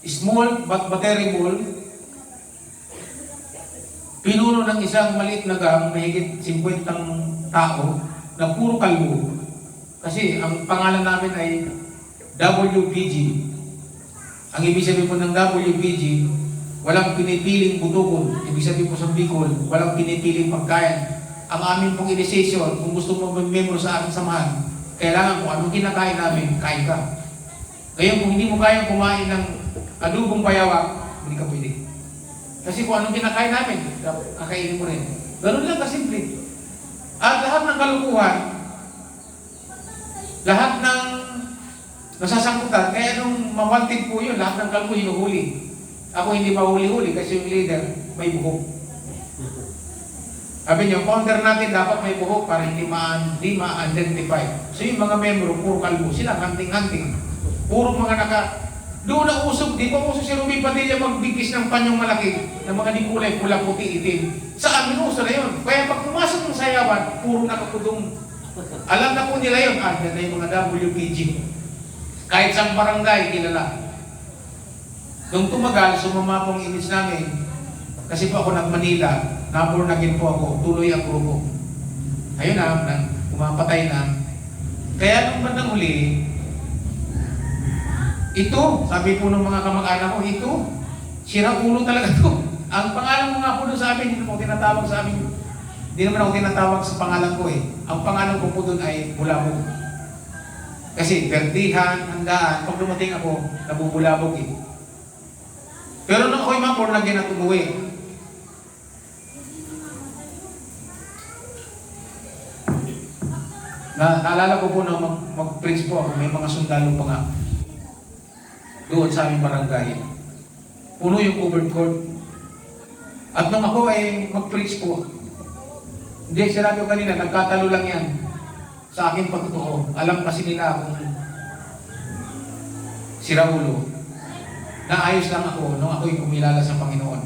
Small but terrible. Pinuno ng isang maliit na gang, mahigit 50 tao, na puro kalbo. Kasi ang pangalan namin ay WPG. Ang ibig sabihin po ng WPG, walang pinipiling butukon. Ibig sabihin po sa Bicol, walang pinipiling pagkain. Ang amin pong initiation, kung gusto mo mag-member sa aming samahan, kailangan kung anong kinakain namin, kain ka. Ngayon, kung hindi mo kayang kumain ng adubong bayawak, hindi ka pwede. Kasi kung anong kinakain namin, kakainin mo rin. Ganun lang kasimple. At lahat ng kalukuhan, lahat ng nasasangkutan, kaya nung mawanted po yun, lahat ng kalbo hinuhuli. Ako hindi mahuli-huli kasi yung leader may buhok. Sabi niyo, founder natin dapat may buhok para hindi ma-identify. So yung mga membro, puro kalbo. Sila hunting-hunting. Puro mga doon na usog, di ba uso si Ruby Padilla magbigis ng panyong malaki ng mga di kulay, pula, puti, itim. Sa amin uso na yun. Kaya pag pumasok ng sayawan, puro nakapudong. Alam na po nila yun. Yan na yung mga WPG. Kahit sa barangay, kilala. Nung tumagal, sumama pong image namin. Kasi po ako nag-Manila, nabornagin po ako, tuloy ang grupo. Ayun na, umapatay na. Kaya nung bandang huli, ito, sabi po ng mga kamag-anak ko, ito, sira ulo talaga to. Ang pangalan mo nga po doon sa amin, hindi naman ako tinatawag sa amin. Hindi naman ako tinatawag sa pangalan ko eh. Ang pangalan ko po doon ay Bulabog. Kasi berdihan, handaan, pag dumating ako, nabubulabog eh. Pero nung ako'y mapor, nagyan at umuwi. Naalala ko po na mag-preach po ako, may mga sundalo pa nga. doon sa aming barangay. Puno yung covered court. At nung ako ay mag-preach po, hindi, sinabi ko kanina, nagkatalo lang yan sa aking pagtotoo. Alam kasi nila kung si Raulo, naayos lang ako nung ako'y kumilala sa Panginoon.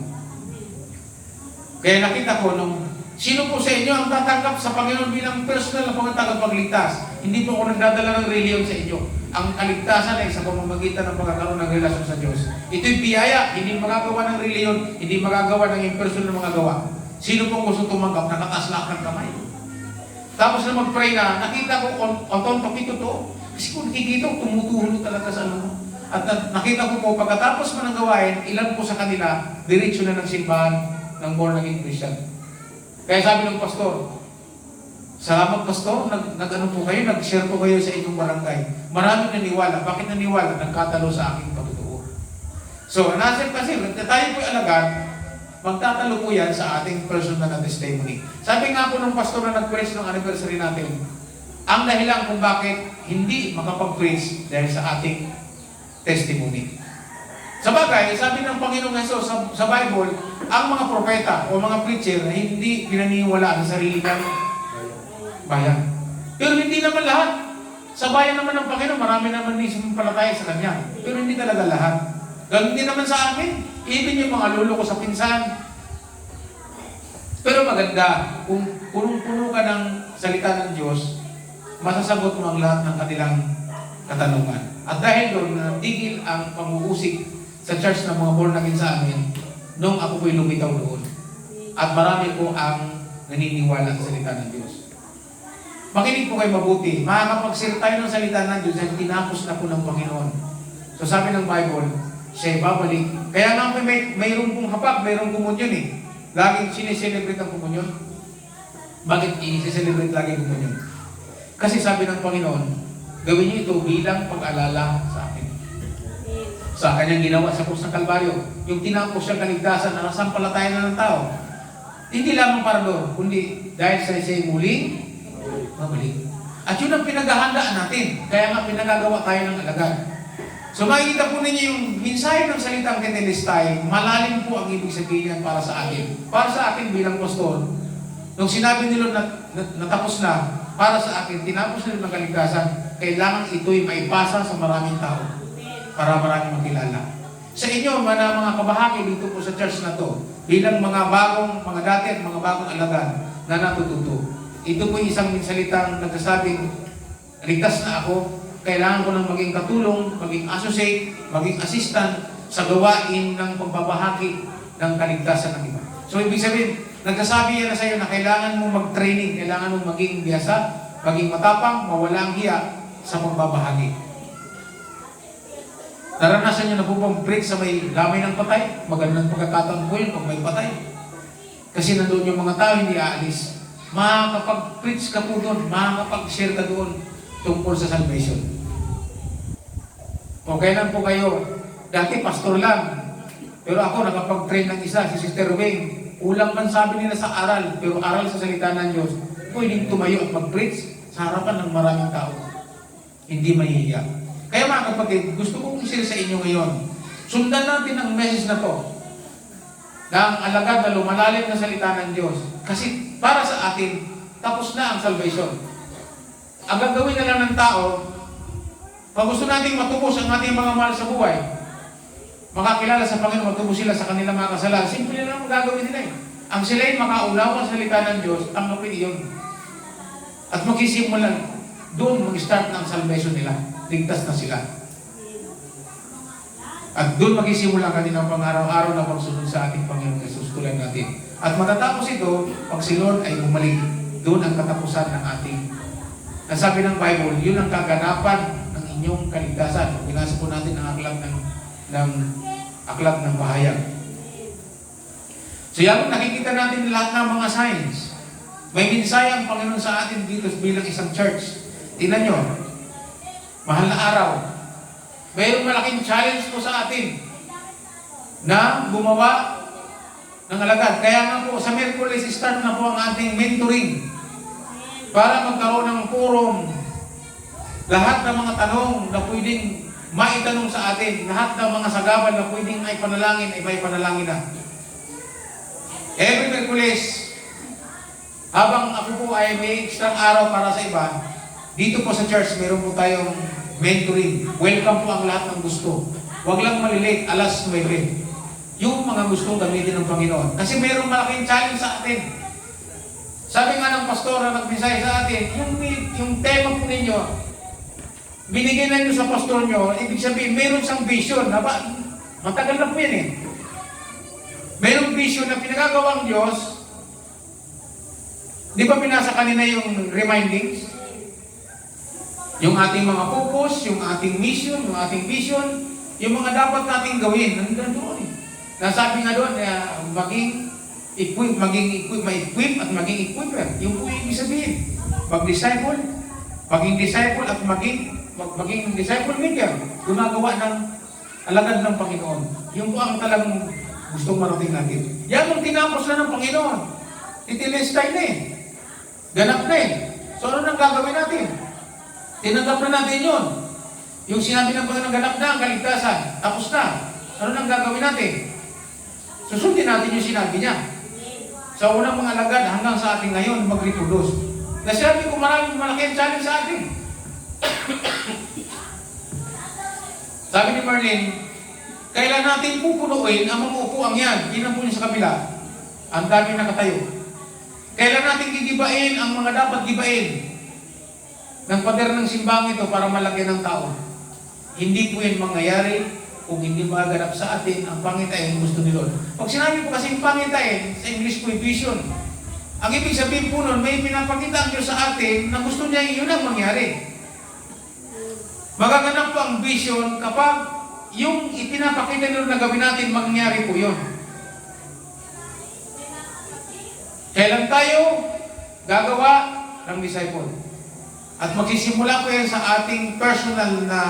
Kaya nakita ko nung sino po sa inyo ang tatanggap sa Panginoon bilang personal na tagapagligtas? Hindi po ako nagdadala ng reliyon sa inyo. Ang kaligtasan ay sa pamamagitan ng pagkakaroon ng relasyon sa Diyos. Ito'y biyaya, hindi magagawa ng reliyon, hindi magagawa ng impersonal na mga gawa. Sino pong gusto tumanggap? Nakataas lang ng kamay. Tapos na mag-pray na, nakita ko on-tontok ito to. Kasi kung nakikita ko, tumutulo talaga sa ano. At nakita ko po, pagkatapos mo ng gawain, ilan po sa kanila, diretsyo na ng simbahan ng born again Christian. Kaya sabi ng pastor, salamat pastor, nag-ano po kayo, nag-share po kayo sa inyong barangay. Maraming naniwala. Bakit naniwala? Nagkatalo sa aking pagtutoo. So, nasa kasi, tayo po alagad, magtatalo po yan sa ating personal na testimony. Sabi nga po ng pastor na nag-preach ng anniversary natin, ang dahilan kung bakit hindi makapag-preach dahil sa ating testimony. Sa bagay, sabi ng Panginoong Hesus sa Bible, ang mga propeta o mga preacher na hindi pinaniwala sa sarili ng bayan. Pero hindi naman lahat. Sa bayan naman ng Panginoon, marami naman sumampalataya sa Kanya. Pero hindi talaga lahat. Ganun din naman sa amin. Even yung mga lolo ko sa pinsan. Pero maganda, kung punong-puno ka ng salita ng Diyos, masasagot mo ang lahat ng kanilang katanungan. At dahil doon, natigil ang pag-uusig sa church ng mga born again sa amin nung ako po'y lumitaw doon. At marami po ang naniniwala sa salita ng Diyos. Makinig po kayo mabuti. Makakapag-share tayo ng salita ng Diyos dahil tinapos na po ng Panginoon. So sabi ng Bible, siya babalik. Kaya nga mayroong pong hapag, mayroong komunyon eh. Laging sineselebrate ang komunyon. Bakit i-celebrate lagi ang komunyon? Kasi sabi ng Panginoon, gawin niyo ito bilang pag-alala sa akin. Sa kanyang ginawa sa krus ng Kalbaryo, yung tinapos siyang kaligtasan na nasampalatayan na ng tao. Hindi lamang para doon, kundi dahil sa isa'y muling mabalik. At yun ang pinaghahandaan natin. Kaya nga pinagagawa tayo ng alagad. So makikita po ninyo yung mensahe ng salitang Tetelestai, malalim po ang ibig sabihin yan para sa akin. Para sa akin bilang pastor, nung sinabi nila na natapos na, para sa akin, tinapos nila ng kaligtasan, kailangan ito'y maipasa sa maraming tao para maraming makilala. Sa inyo, mga kabahagi dito po sa church na to, bilang mga dati at mga bagong alagad na natututo. Ito po isang salitang nagsasabing, ligtas na ako, kailangan ko nang maging katulong, maging associate, maging assistant sa gawain ng pagbabahagi ng kaligtasan ng iba. So, ibig sabihin, nagsasabi yan na sa iyo na kailangan mo mag-training, kailangan mo maging biyasa, maging matapang, mawala ang hiya sa pagbabahagi. Naranasan nyo na po bang preach sa may lamay ng patay? Magandang pagkakataon po yun pag may patay. Kasi nandun yung mga tao, hindi aalis. Makakapag-preach ka po doon, makakapag-share ka doon tungkol sa salvation. Kung kailan po kayo, dati pastor lang, pero ako nakapag-train ng isa, si Sister Wing, ulang man sabi nila sa aral, pero aral sa salita ng Diyos, pwedeng tumayo at mag-preach sa harapan ng maraming tao. Hindi mahihiya. Kaya mga kapatid, gusto kong i-share sa inyo ngayon, sundan natin ang message na to, na ang alagad na lumalalim na salita ng Diyos. Kasi para sa atin, tapos na ang salvation. Ang gagawin na lang ng tao, pag gusto nating matubos ang ating mga mahal sa buhay, makakilala sa Panginoon, matubos sila sa kanilang mga kasalanan, simple na lang ang gagawin nila eh. Ang sila'y makaunawa sa salita ng Diyos, tanggapin iyon. At magsisimula doon mag-start ng salvation nila. Ligtas na sila. At doon magsisimula ang kanilang pang-araw-araw na pagsunod sa ating Panginoong Yesus tulad natin. At matatapos ito, pag si Lord ay bumalik, doon ang katapusan ng ating. Nasabi ng Bible, yun ang kaganapan ng inyong kaligtasan. Binasa po natin ang aklat ng pahayag. So yan, nakikita natin lahat ng mga signs. May mensahe ang Panginoon sa atin dito bilang isang church. Tingnan nyo, mahal na araw. Mayroong malaking challenge po sa atin na gumawa ng alagad. Kaya nga po sa Merkulis, start na po ang ating mentoring para magkaroon ng forum. Lahat ng mga tanong na pwedeng maitanong sa atin. Lahat ng mga sagabal na pwedeng ay panalangin, ay may panalangin na. Every Merkules, habang ako po ay may extra araw para sa iba, dito po sa church, meron po tayong mentoring. Welcome po ang lahat ng gusto. Huwag lang malilate, alas 9. Yung mga gustong gamitin ng Panginoon. Kasi merong malaking challenge sa atin. Sabi nga ng pastor na nagbisay sa atin, yung tema po ninyo, binigyan na nyo sa pastor nyo, ibig sabihin, meron siyang vision. Matagal na po yan eh. Merong vision na pinagagawang Diyos. Di ba pinasa kanina yung remindings? Yung ating mga purpose, yung ating mission, yung ating vision, yung mga dapat nating gawin, nandun doon eh. Nasabi nga doon, maging ma-equip at maging equiper. Yung po yung ibig sabihin. Maging disciple at maging disciple maker. Gumagawa ng alagad ng Panginoon. Yung po ang talagang gustong marating natin. Yan ang tinapos na ng Panginoon. Itilestay na eh. Ganap na eh. So ano nang gagawin natin? Tinanggap na natin yun. Yung sinabi ng Panginoon, ganap na ang kaligtasan. Tapos na. Ano nang gagawin natin? Susundin natin yung sinabi niya. Sa unang mga alagad hanggang sa ating ngayon, mag-reproduce. Nasabi ko maraming malaking challenge sa atin. Sabi ni Marlene, kailan natin pupunuin ang mga upuang yan? Yun ang po sa kabila. Ang dami nakatayo. Kailan natin gigibain ang mga dapat gibain ng pader ng simbang ito para malagyan ng tao? Hindi po yan mangyayari kung hindi magaganap sa atin ang pangitain gusto ni Lord. Pag sinabi po kasing pangitain, sa English po vision. Ang ibig sabihin po nun, may pinapakita ang Diyos sa atin na gusto niya yun ang mangyari. Magaganap po ang vision kapag yung ipinapakita nyo na gawin natin, mangyari po yun. Kailan tayo gagawa ng disciple? At magsisimula po yan sa ating personal na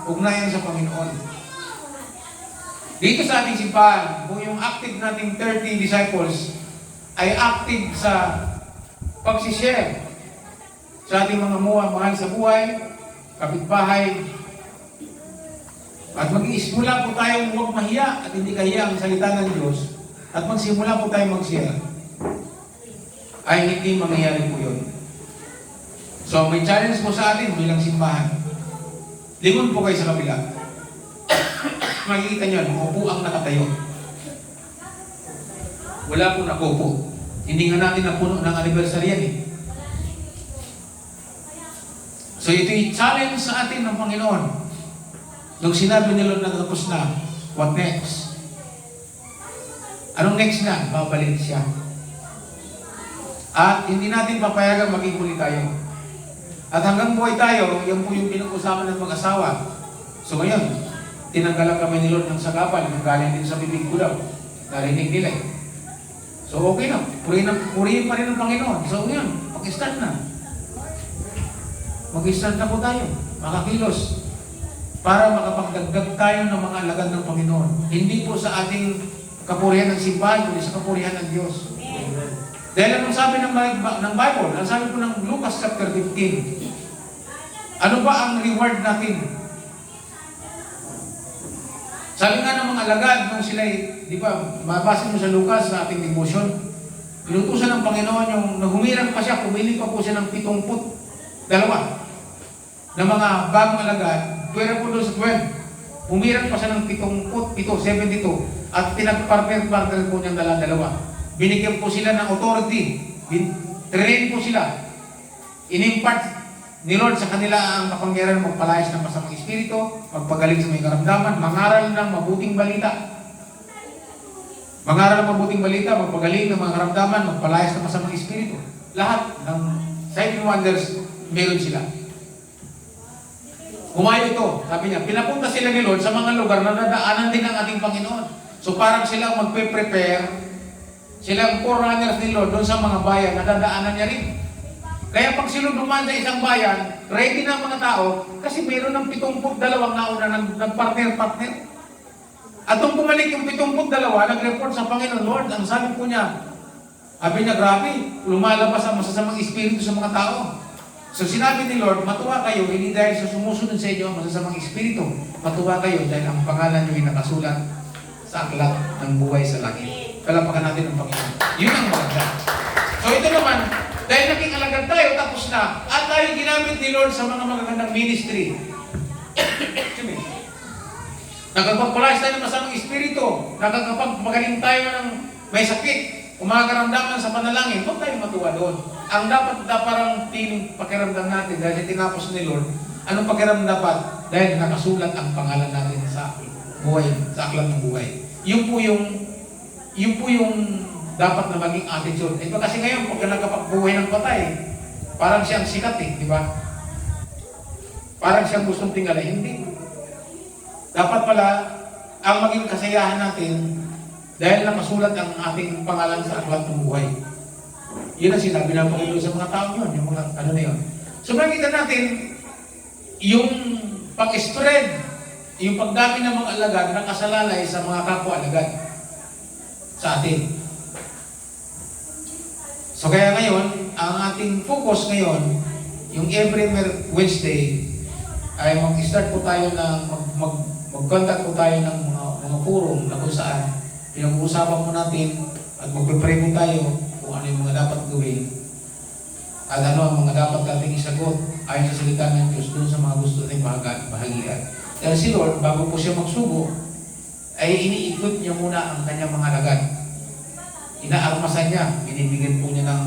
ugnayan sa Panginoon. Dito sa ating simbahan, kung yung active nating 30 disciples ay active sa pagsishare sa ating mga mahal sa buhay, kapitbahay, at mag-isimula po tayong huwag mahiya at hindi kahiya ang salita ng Diyos, at magsimula po tayong mag-share, ay hindi mangyayari po yun. So may challenge po sa atin bilang simbahan. Lingon po kayo sa kabila. Makikita nyo, upo ang nakatayo. Wala po nakupo. Hindi nga natin napuno ng anniversary yan eh. So ito yung challenge sa atin ng Panginoon. Nung sinabi ni Lord na tapos na, what next? Anong next na? Babalik siya. At hindi natin papayagan maging huli tayo. At hanggang buhay tayo, yan po yung pinag-usapan ng mag-asawa. So ngayon, tinanggalan kami ni Lord ng sagapal, nanggaling din sa bibig ko daw. Narinig nila eh. So okay na, purihin pa rin ng Panginoon. So yun, mag-start na. Mag-start na po tayo, makakilos. Para makapagdagdag tayo ng mga alagad ng Panginoon. Hindi po sa ating kapurihan ng simbahan, kundi sa kapurihan ng Diyos. Amen. Dahil anong sabi ng Bible? Ang sabi po ng Lucas chapter 15. Ano ba ang reward natin? Sabi nga ng mga alagad nung sila, di ba, mabasa mo sa Lucas sa ating devotion, inutusan ng Panginoon yung naghumirang pa siya, pumili pa po siya ng 72 na mga bagong alagad, pwera po doon sa 12. Humirang pa siya ng 72, at pinag-partner po niyang dalawa. Binigyan po sila ng authority, train po sila, in-impart ni Lord sa kanila ang kapangyarihan magpalayas ng masamang espiritu, magpagaling sa may karamdaman, mangaral ng mabuting balita. Mangaral ng mabuting balita, magpagaling ng mga karamdaman, magpalayas ng masamang espiritu. Lahat ng signs and wonders, meron sila. Kumayo ito, sabi niya, pinapunta sila ni Lord sa mga lugar na nadaanan din ng ating Panginoon. So parang silang magpe-prepare, silang forerunners ni Lord doon sa mga bayan na dadaanan niya rin. Kaya pag sila dumaan sa isang bayan, ready na ang mga tao kasi mayroon ng 72 nauna nagpartner-partner. At nung bumalik yung 72, nag-report sa Panginoon, Lord, ang sabi po niya, sabi niya, grabe, lumalabas ang masasamang espiritu sa mga tao. So sinabi ni Lord, matuwa kayo, hindi dahil sa sumusunod sa inyo ang masasamang espiritu. Matuwa kayo dahil ang pangalan nyo ay nakasulat sa aklat ng buhay sa langit. Palapakan natin ang Panginoon. Yun ang maganda. So ito naman, dahil naging alagad tayo, tapos na. At tayo ginamit ni Lord sa mga magagandang ministry. Nakapagpalayas tayo ng masamang espiritu. Nakakapagmagaling tayo ng may sakit. Umakaramdaman sa panalangin. Huwag tayo matuwa doon. Ang dapat na parang tining pakiramdam natin dahil tinapos ni Lord, anong pakiramdam dapat? Dahil nakasulat ang pangalan natin sa buhay, sa aklat ng buhay. Yun po yung dapat na maging attitude. Ito kasi ngayon, pag nagkapagbuhay ng patay, parang siyang sikat di ba? Parang siyang gustong tingala. Hindi. Dapat pala, ang maging kasayahan natin, dahil nakasulat ang ating pangalan sa aklat ng buhay. Yun ang sinabi ng Panginoon sa mga tao yun, yung mga ano na yun. So makikita natin, yung pag-spread, yung pagdami ng mga alagad na kasalalay sa mga kapwa-alagad sa atin. So kaya ngayon, ang ating focus ngayon, yung every Wednesday, ay mag-start po tayo ng mag-contact po tayo ng mga forum na kung saan pinag-uusapan po natin at magpe-pray po tayo kung ano yung mga dapat gawin at ano ang mga dapat nating isagot ayon sa salita ng Diyos doon sa mga gusto nating bahagian. Dahil si Lord, bago po siya magsugo, ay iniikot niya muna ang kanyang mga alagad. Inaarmasan niya, binibigyan po niya ng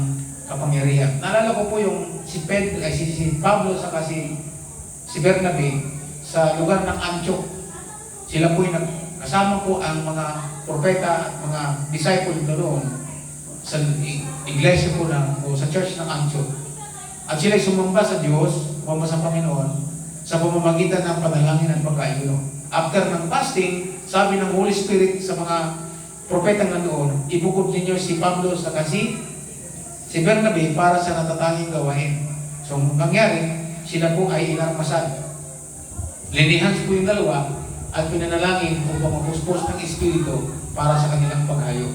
kapangyarihan. Naalala ko po yung si Pablo saka si Bernabe sa lugar ng Antioch. Sila po yung kasama po ang mga propeta at mga disciple na doon sa iglesia po o sa church ng Antioch. At sila'y sumamba sa Diyos, sumamba sa Panginoon, sa pamamagitan ng panalangin at pagkaayuno. After ng fasting, sabi ng Holy Spirit sa mga propeta na doon, ibukod ninyo si Pablo sa si Bernabe para sa natatanging gawain. So, nangyari, sila po ay inarmasan. Linihans po yung dalawa at pinanalangin upang mapuspos ng Espiritu para sa kanilang paghayo.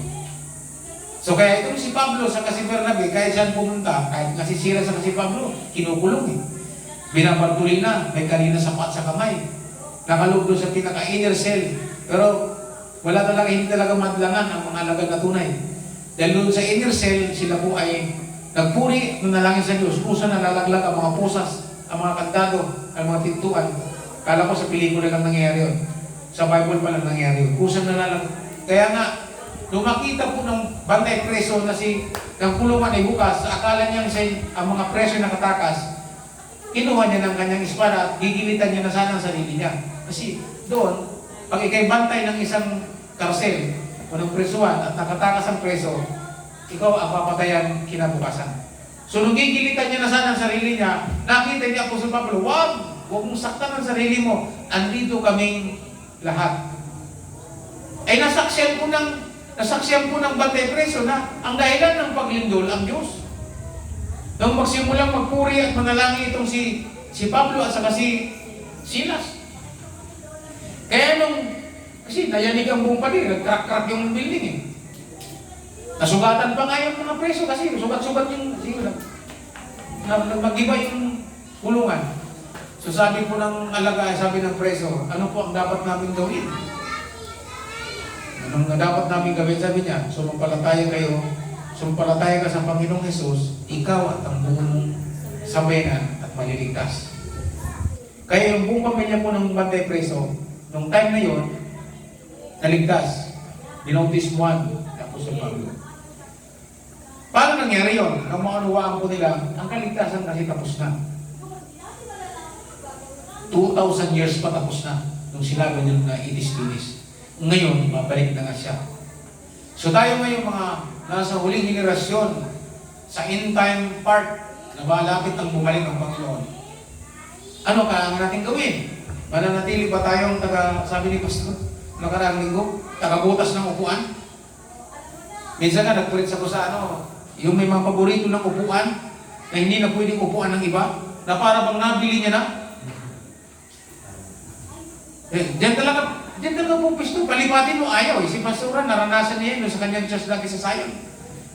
So kaya itong si Pablo sa si Bernabe, kahit saan pumunta, kahit nasisira sa si Pablo, kinukulong Binabartuli na, may kanina sapat sa kamay. Nakaloob doon sa pinaka-inner cell. Pero wala talaga, hindi talaga madlangan ang mga alagad na tunay. Dahil doon sa inner cell, sila po ay nagpuri, nanalangin sa Diyos, kusa nalalaglag ang mga pusas, ang mga kandado, ang mga tintuan. Kala ko sa pelikula lang nangyayari yun. Sa Bible pa lang nangyayari yun. Kusa nalalag. Kaya nga, nung makita po ng bantay preso na ng kulungan ay bukas, akala niya ang mga preso na katakas, kinuha niya ng kanyang espada at gigilitan niya na sana ang sarili niya. Kasi doon, pag ikay bantay ng isang karsel o ng presuhan at nakatakas ang preso, ikaw ang papatayan kinabukasan. So nung gigilitan niya na sana ang sarili niya, nakita niya Apostol Pablo, huwag mong saktan ang sarili mo. Andito kaming lahat. Ay nasaksiyan po ng bantay preso na ang dahilan ng paglindol ang Diyos. Nung magsimulang magpuri at manalangin itong si Pablo at saka si Silas. Kaya kasi nayanig ang buong pader, nag-crack-crack yung building Nasugatan pa nga yung mga preso kasi sugat-sugat yung mag-iba yung kulungan. So sabi po ng alaga, sabi ng preso, ano po ang dapat namin gawin? Anong dapat namin gawin? Sabi niya, sumampalataya ka sa Panginoong Jesus, ikaw at ang buong sambayanan at maliligtas. Kaya yung buong pamilya po ng bantay preso, nung time na yon, naligtas. Binautismuhan ni Apostol Pablo. Paano nangyari yun? Ang maunawaan po nila, ang kaligtasan kasi tapos na. 2,000 years pa tapos na nung sinabi nila na it is finished. Ngayon, babalik na nga siya. So tayo ngayon mga nasa huling henerasyon sa end time part na malapit ang bumalik ang Panginoon. Ano kailangan natin gawin? Mananatili ba tayong sabi ni Pastor, nakaraang linggo, tagabutas ng upuan? Minsan nga nagpulit sa ko sa yung may mga paborito ng upuan na hindi na pwedeng upuan ng iba, na para bang nabili niya na. Diyan talaga po pisto, palipatin mo ayaw. Si Pastora, naranasan niya yun sa kanyang church lagi sa Zion.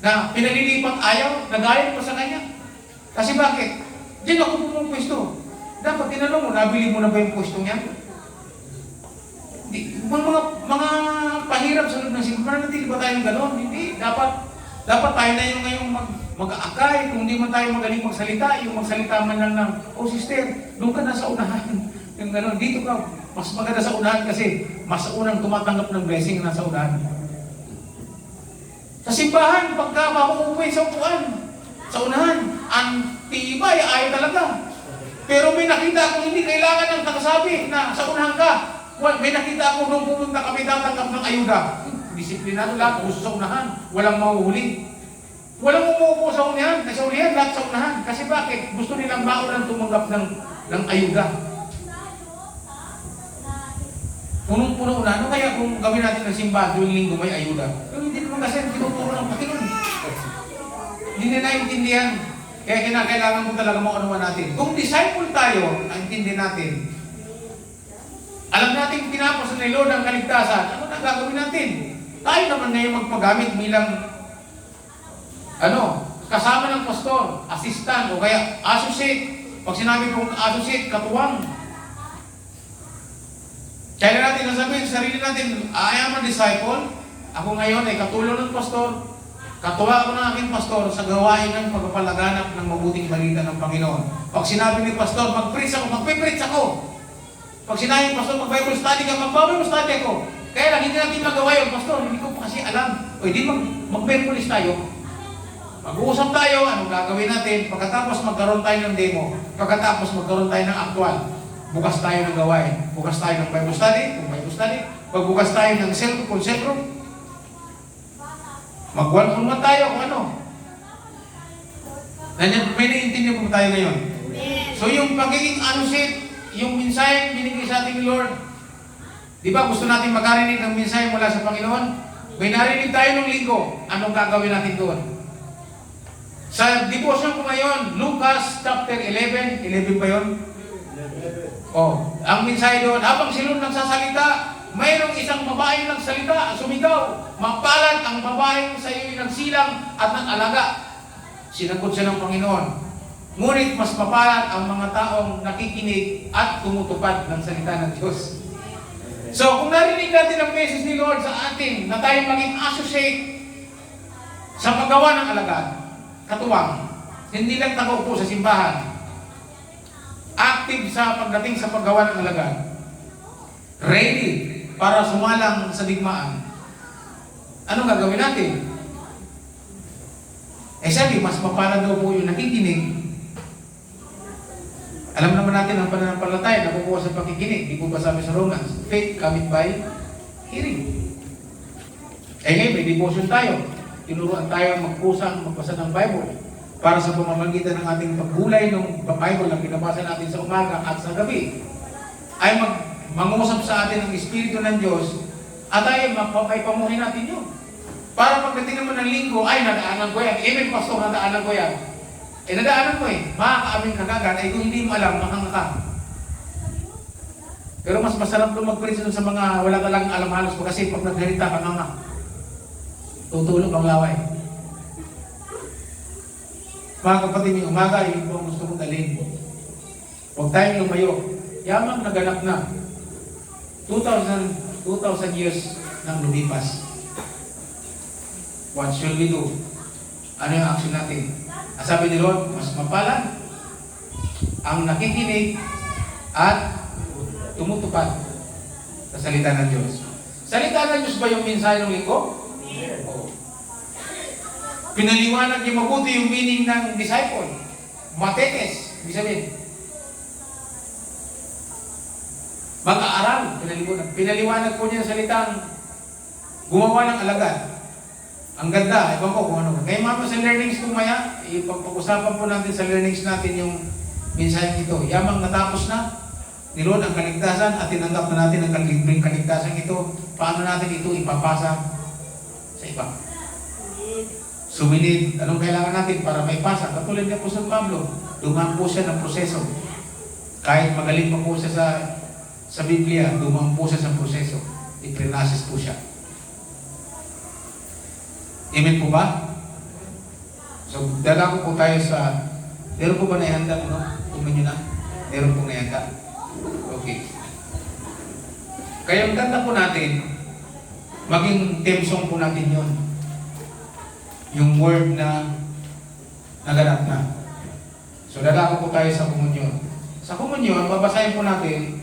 Na pinalilipat ayaw, nagayon pa sa kanya. Kasi bakit? Diyan ako pumupwesto. Dapat tinanong mo, nabili mo na ba yung pwesto niya? Mga pahirap sa loob ng simbahan, hindi ba tayong gano'n? Hindi. Dapat tayo na yung ngayong mag-aakay, kung hindi man tayo magaling magsalita, yung magsalita man lang ng, oh sister, doon ka na sa unahan. Yung gano'n, dito ka, mas maganda sa unahan kasi mas unang tumatanggap ng blessing na sa unahan. Sa simbahan, pagka makukupoy sa upuan, sa unahan, ang tibay, ayaw talaga. Pero may nakita akong hindi kailangan ng nakasabi na sa unahan ka. May nakita akong nung pumunta kami tatanggap ng ayuda. Disiplinado lahat, gusto sa unahan. Walang mahuhuli. Walang umuupo sa unahan. Sa unahan, lahat sa unahan. Kasi bakit? Gusto nilang maunang tumanggap ng ayuda. Punong-puno na. Ano kaya kung gawin natin ng simbahan tuwing linggo may ayuda? Pero hindi naman kasi tinuturo ng Panginoon. Hindi na naintindihan. Kaya kinakailangan mo talaga maunawan natin. Kung disciple tayo, naintindihan natin. Alam natin tinapos ni Lord ang kaligtasan. Ano na gagawin natin? Tayo naman ngayon magpagamit bilang kasama ng pastor, assistant, o kaya associate. Pag sinabi kong associate, katuwang. Kaya natin nasabihin sa sarili natin, I am a disciple. Ako ngayon ay katulong ng pastor. Katuwa ako ng aking pastor sa gawain ng pagpapalaganap ng mabuting balita ng Panginoon. Pag sinabi ni pastor, mag-preach ako, magpe-preach ako. Pag sinabi ni pastor, mag-Bible study ka, mag-Bible study ako. Kaya lang, hindi natin magawa yun, pastor, hindi ko pa kasi alam. O hindi mag-Bible tayo. Mag-uusap tayo, anong gagawin natin. Pagkatapos magkaroon tayo ng demo. Pagkatapos magkaroon tayo ng actual. Bukas tayo ng gawain. Bukas tayo ng Bible study, kung Bible study. Pagbukas tayo ng cell room. Mag-1-on-1 tayo kung ano. Nandiyan, may naiintindihan po tayo ngayon. So yung pagiging associate, yung mensahe binigay sa ating Lord, di ba gusto natin makarinig ng mensahe mula sa Panginoon? May narinig tayo ng linggo, anong gagawin natin doon? Sa devotion ko ngayon, Lucas chapter 11, 11 ba yun? Ang mensahe doon, habang si Lord nagsasalita, mayroong isang babae nagsalita, sumigaw, mapalad ang babaeng sa iyo nagsilang at nag-alaga. Sinagot siya ng Panginoon. Ngunit mas mapalad ang mga taong nakikinig at tumutupad ng salita ng Diyos. So, kung narinig natin ang message ni Lord sa atin na tayo maging associate sa paggawa ng alagad, katuwang, hindi lang nakaupo sa simbahan, active sa pagdating sa paggawa ng alagad, ready para sumalang sa digmaan, anong gagawin natin? Sabi, mas mapalad daw po yung nakikinig. Alam naman natin ang pananampalataya nakukuha sa pakikinig. Di po ba sabi sa Romans, faith cometh by hearing. Ngayon, may devotion tayo. Tinuruan tayo magkusang, magbasa ng Bible para sa pamamagitan ng ating pagbulay ng Bible na pinabasa natin sa umaga at sa gabi ay mangusap sa atin ang Espiritu ng Diyos at ay pamuhin natin yun. Para pagdating naman ng linggo, ay nadaanan ko yan. Amen, pastor, nadaanan ko yan. Nadaanan ko makakaamin ka kagad, ay kung hindi mo alam, makangaka. Pero mas masarap doon mag-preach sa mga wala ka lang alam halos pa kasi pag naghalita ka nga tutulog ang laway. Mga kapatid, yung umaga, yun po ang gusto kong dalhin. Huwag tayong lumayo. Yamang naganap na. 2,000 years nang lumipas. What shall we do? Ano yung action natin? Sabi ni Lord, mas mapalad ang nakikinig at tumutupad sa salita ng Diyos. Salita ng Diyos ba yung mensahe ng linggo? Oo. Pinaliwanag niya mabuti yung meaning ng disciple. Matetes, ibig sabihin. Mag-aaral, pinaliwanag po niya ang salitang gumawa ng alagad. Ang ganda, ewan ko kung ano. Kaya mga sa learnings ko maya, ipag-usapan po natin sa learnings natin yung mensahe ito. Yamang natapos na, ni Lord ang kaligtasan at tinanggap na natin ang libreng kaligtasan ito. Paano natin ito ipapasa sa iba? Sumilid. Anong kailangan natin para maipasa? Katulad ni Apostol Pablo, dumaan po siya ng proseso. Kahit magaling pa po siya sa Biblia, dumaan po siya sa proseso. Iprinasis po siya. Amen po ba? So, dala ko po tayo sa Meron po ba naihanda? No? Tingnan nyo na. Meron po naihanda. Okay. Kaya ang ganda po natin, maging theme song po natin yon. Yung word na naganap na. So, dadako po tayo sa komunyon. Sa komunyon, babasahin po natin